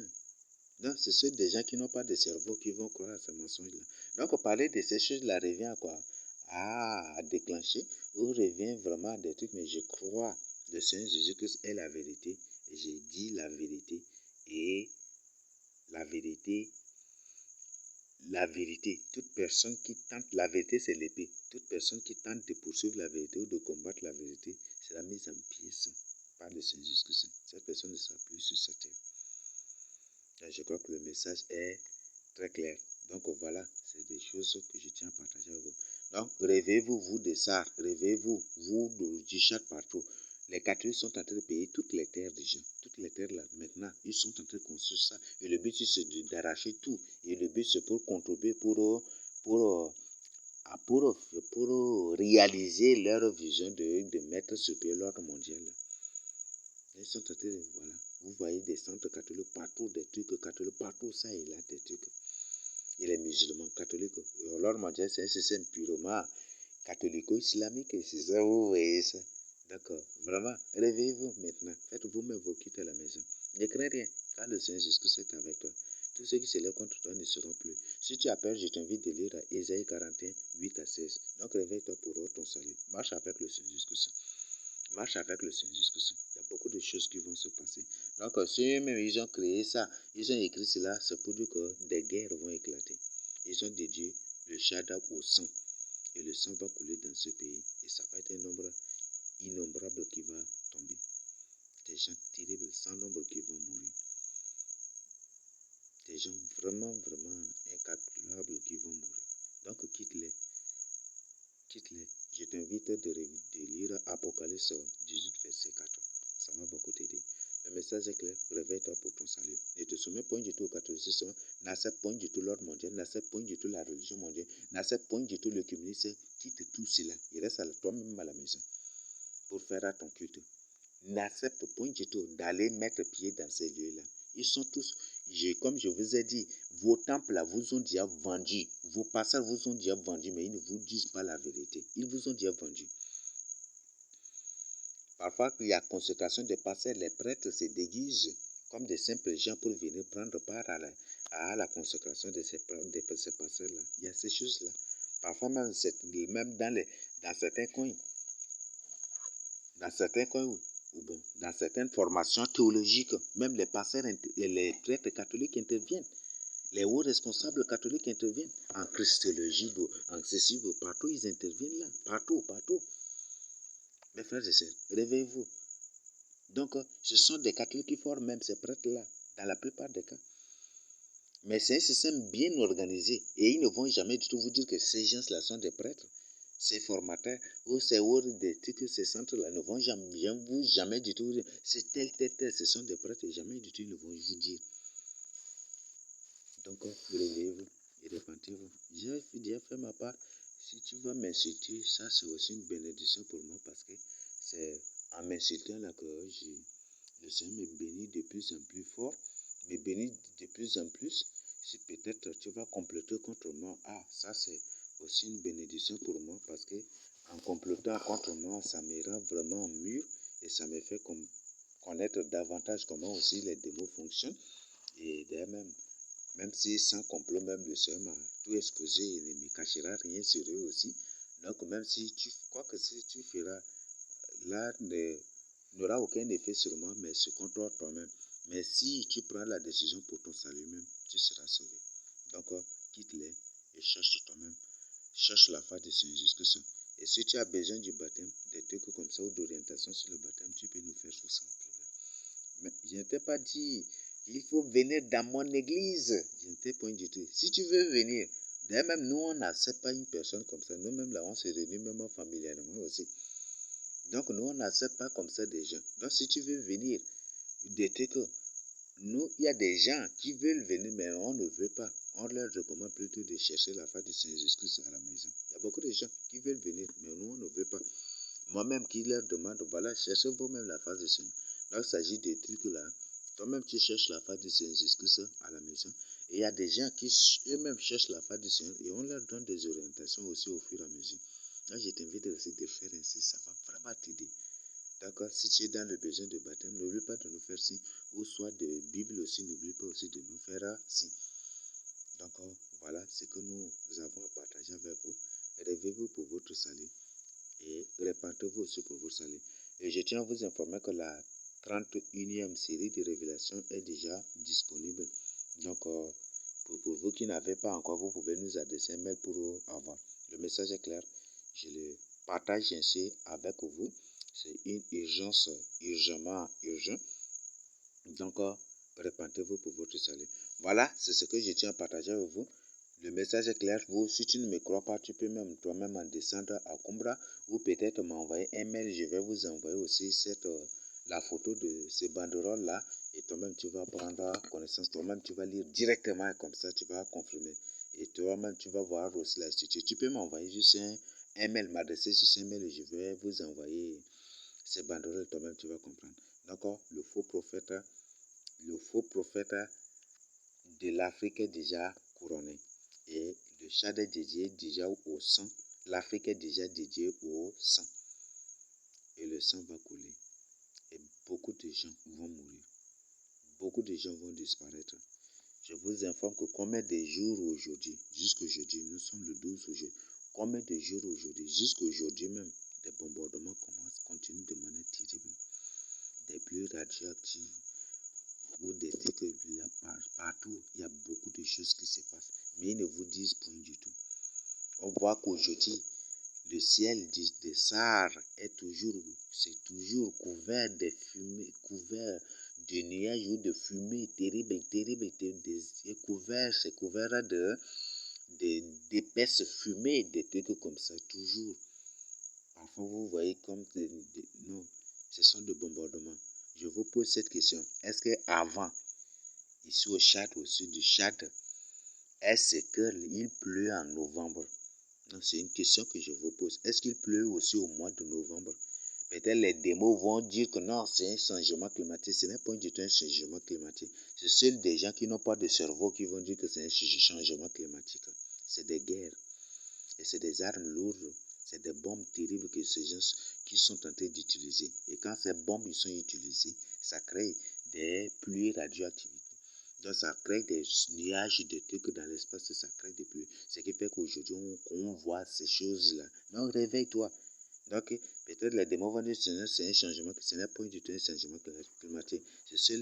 Donc, c'est ceux des gens qui n'ont pas de cerveau qui vont croire à ces mensonges-là. Donc, parler de ces choses-là revient à quoi? À déclencher ou revient vraiment à des trucs, mais je crois le Seigneur Jésus-Christ est la vérité. Et j'ai dit la vérité. Et la vérité, toute personne qui tente, la vérité c'est l'épée. Toute personne qui tente de poursuivre la vérité ou de combattre la vérité, c'est la mise en pièces par le Seigneur Jésus-Christ. Cette personne ne sera plus sur cette terre. Je crois que le message est très clair. Donc voilà, c'est des choses que je tiens à partager avec vous. Donc réveillez-vous, vous de ça, réveillez-vous, vous du chat partout. Les catholiques sont en train de payer toutes les terres déjà. Toutes les terres là, maintenant, ils sont en train de construire ça. Et le but, c'est d'arracher tout. Et le but, c'est pour contribuer, pour réaliser leur vision de mettre sur pied l'ordre mondial. Ils sont en train de, voilà. Vous voyez des centres catholiques partout, des trucs catholiques partout, ça et là, des trucs. Et les musulmans catholiques, l'ordre mondial, c'est un système purement catholico-islamique, c'est ça, vous voyez ça. D'accord, vraiment, réveillez-vous maintenant, faites vous-même vos quittes à la maison. Ne crains rien, car le Seigneur Jésus est avec toi. Tous ceux qui se lèvent contre toi ne seront plus. Si tu as peur, je t'invite de lire à Ésaïe 41, 8 à 16. Donc réveille-toi pour ton salut. Marche avec le Seigneur Jésus. Marche avec le Seigneur Jésus. Il y a beaucoup de choses qui vont se passer. Donc, si eux-mêmes ils ont créé ça, ils ont écrit cela, c'est pour dire que des guerres vont éclater. Ils ont dédié le Shaddai au sang. Et le sang va couler dans ce pays. Et ça va être un nombre innombrable qui va tomber. Des gens terribles, sans nombre qui vont mourir. Des gens vraiment, vraiment incalculables qui vont mourir. Donc, quitte-les. Quitte-les. Je t'invite de lire Apocalypse 18, verset 4. Ça va beaucoup t'aider. Le message est clair. Réveille-toi pour ton salut. Ne te soumets point du tout au catholicisme. N'accepte point du tout l'ordre mondial. N'accepte point du tout la religion mondiale. N'accepte point du tout le communisme. Quitte tout cela. Il reste à toi-même à la maison pour faire à ton culte. N'accepte point du tout d'aller mettre pied dans ces lieux-là. Ils sont tous, comme je vous ai dit, vos temples là vous ont déjà vendu. Vos pasteurs vous ont déjà vendu, mais ils ne vous disent pas la vérité. Ils vous ont déjà vendu. Parfois, il y a consécration des pasteurs, les prêtres se déguisent comme des simples gens pour venir prendre part à la consécration de ces pasteurs-là. Il y a ces choses-là. Parfois, même dans certains coins, dans certaines formations théologiques, même les pasteurs et les prêtres catholiques interviennent. Les hauts responsables catholiques interviennent. En christologie, en ceci, partout ils interviennent là. Partout. Mes frères et sœurs, réveillez-vous. Donc, ce sont des catholiques qui forment même ces prêtres-là, dans la plupart des cas. Mais c'est un système bien organisé. Et ils ne vont jamais du tout vous dire que ces gens-là sont des prêtres. Ces formateurs ou ces ces centres-là ne vont jamais du tout dire c'est tel, ce sont des prêtres, jamais du tout ils ne vont vous dire. Donc, réveillez-vous et répentez-vous. J'ai déjà fait ma part. Si tu vas m'insulter, ça c'est aussi une bénédiction pour moi parce que c'est en m'insultant là que le Seigneur me bénit de plus en plus fort, me bénit de plus en plus. Si peut-être tu vas comploter contre moi, ça c'est aussi une bénédiction pour moi parce que en complotant contre moi, ça me rend vraiment mûr et ça me fait connaître davantage comment aussi les démons fonctionnent. Et d'ailleurs même si sans complot, même le Seigneur m'a tout exposé, il ne me cachera rien sur eux aussi. Donc même si si tu feras, là n'aura aucun effet sur moi, mais c'est contre toi-même. Mais si tu prends la décision pour ton salut même, tu seras sauvé. Donc quitte-les et cherche toi-même. Cherche la face de Seigneur Jésus-Christ. Et si tu as besoin du baptême, des trucs comme ça ou d'orientation sur le baptême, tu peux nous faire sans problème. Mais je ne t'ai pas dit, il faut venir dans mon église. Je ne t'ai point du tout. Si tu veux venir, d'ailleurs même nous, on n'accepte pas une personne comme ça. Nous-mêmes là, on se réunit même familialement aussi. Donc nous, on n'accepte pas comme ça des gens. Donc si tu veux venir, des trucs, nous, il y a des gens qui veulent venir, mais on ne veut pas. On leur recommande plutôt de chercher la face de Seigneur Jésus-Christ à la maison. Il y a beaucoup de gens qui veulent venir, mais nous, on ne veut pas. Moi-même qui leur demande, voilà, cherchez vous-même la face de Seigneur. Là, il s'agit des trucs là. Toi-même, tu cherches la face de Seigneur Jésus-Christ à la maison. Et il y a des gens qui eux-mêmes cherchent la face du Seigneur et on leur donne des orientations aussi au fur et à mesure. Là, je t'invite aussi de faire ainsi, ça va vraiment t'aider. D'accord? Si tu es dans le besoin de baptême, n'oublie pas de nous faire signe. Ou soit de Bible aussi, n'oublie pas aussi de nous faire signe. Donc, voilà ce que nous avons à partager avec vous. Rêvez-vous pour votre salut et répentez-vous aussi pour votre salut. Et je tiens à vous informer que la 31e série de révélations est déjà disponible. Donc, pour vous qui n'avez pas encore, vous pouvez nous adresser un mail pour avoir. Le message est clair. Je le partage ainsi avec vous. C'est une urgence, urgent. Donc, répentez-vous pour votre salut. Voilà, c'est ce que je tiens à partager avec vous. Le message est clair. Vous, si tu ne me crois pas, tu peux même toi-même en descendre à Kumbra ou peut-être m'envoyer un mail. Je vais vous envoyer aussi la photo de ces banderoles-là et toi-même tu vas prendre connaissance. Toi-même tu vas lire directement et comme ça tu vas confirmer. Et toi-même tu vas voir aussi la structure. Tu peux m'envoyer juste un mail, m'adresser juste un mail et je vais vous envoyer ces banderoles. Toi-même tu vas comprendre. D'accord? Le faux prophète de l'Afrique est déjà couronné. Et le Shaddai dédié déjà au sang L'Afrique est déjà dédiée au sang. Et le sang va couler. Et beaucoup de gens vont mourir. Beaucoup de gens vont disparaître. Je vous informe que combien de jours aujourd'hui, jusqu'aujourd'hui, nous sommes le 12 aujourd'hui, combien de jours aujourd'hui, jusqu'aujourd'hui même, des bombardements continuent de manière terrible. Des pluies radioactives ou des trucs là, partout, il y a beaucoup de choses qui se passent. Mais ils ne vous disent point du tout. On voit qu'aujourd'hui, le ciel des Sahara est toujours couvert de fumée, couvert de nuages ou de fumée terrible, c'est couvert d'épaisses fumées, des trucs comme ça, toujours. Parfois, vous voyez comme non, ce sont des bombardements. Je vous pose cette question. Est-ce qu'avant, ici au Tchad, au sud du Tchad, est-ce qu'il pleut en novembre? Non, c'est une question que je vous pose. Est-ce qu'il pleut aussi au mois de novembre? Peut-être les démos vont dire que non, c'est un changement climatique. Ce n'est pas du tout un changement climatique. C'est seuls des gens qui n'ont pas de cerveau qui vont dire que c'est un changement climatique. C'est des guerres. Et c'est des armes lourdes. C'est des bombes terribles que ces gens qui sont en train d'utiliser. Et quand ces bombes sont utilisées, ça crée des pluies radioactives. Donc ça crée des nuages, des trucs dans l'espace, ça crée des pluies. Ce qui fait qu'aujourd'hui, on voit ces choses-là. Donc réveille-toi. Donc peut-être les démons vont dire que c'est un changement, ce n'est pas du tout un changement climatique. C'est seuls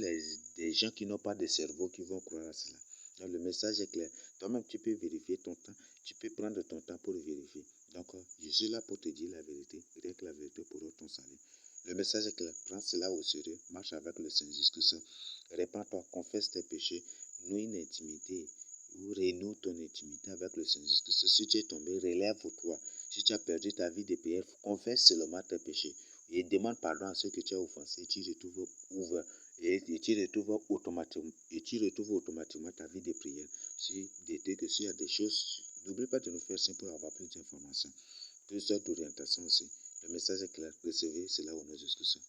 des gens qui n'ont pas de cerveau qui vont croire à cela. Donc le message est clair. Toi-même, tu peux vérifier ton temps. Tu peux prendre ton temps pour vérifier. Donc je suis là pour te dire la vérité. Rien que la vérité pour ton salut. Le message est clair. Prends cela au sérieux. Marche avec le Seigneur jusque ça. Répands-toi, confesse tes péchés. Noue une intimité ou renoue ton intimité avec le Seigneur jusque ça. Si tu es tombé, relève-toi. Si tu as perdu ta vie de prière, confesse seulement tes péchés. Et demande pardon à ceux que tu as offensés. Tu retrouves ouvert. Et tu retrouves automatiquement ta vie de prière. Si il y a des choses, n'oublie pas de nous faire signe pour avoir plus d'informations. Plus d'orientation aussi. Le message est clair. Recevez cela au nom de Jésus.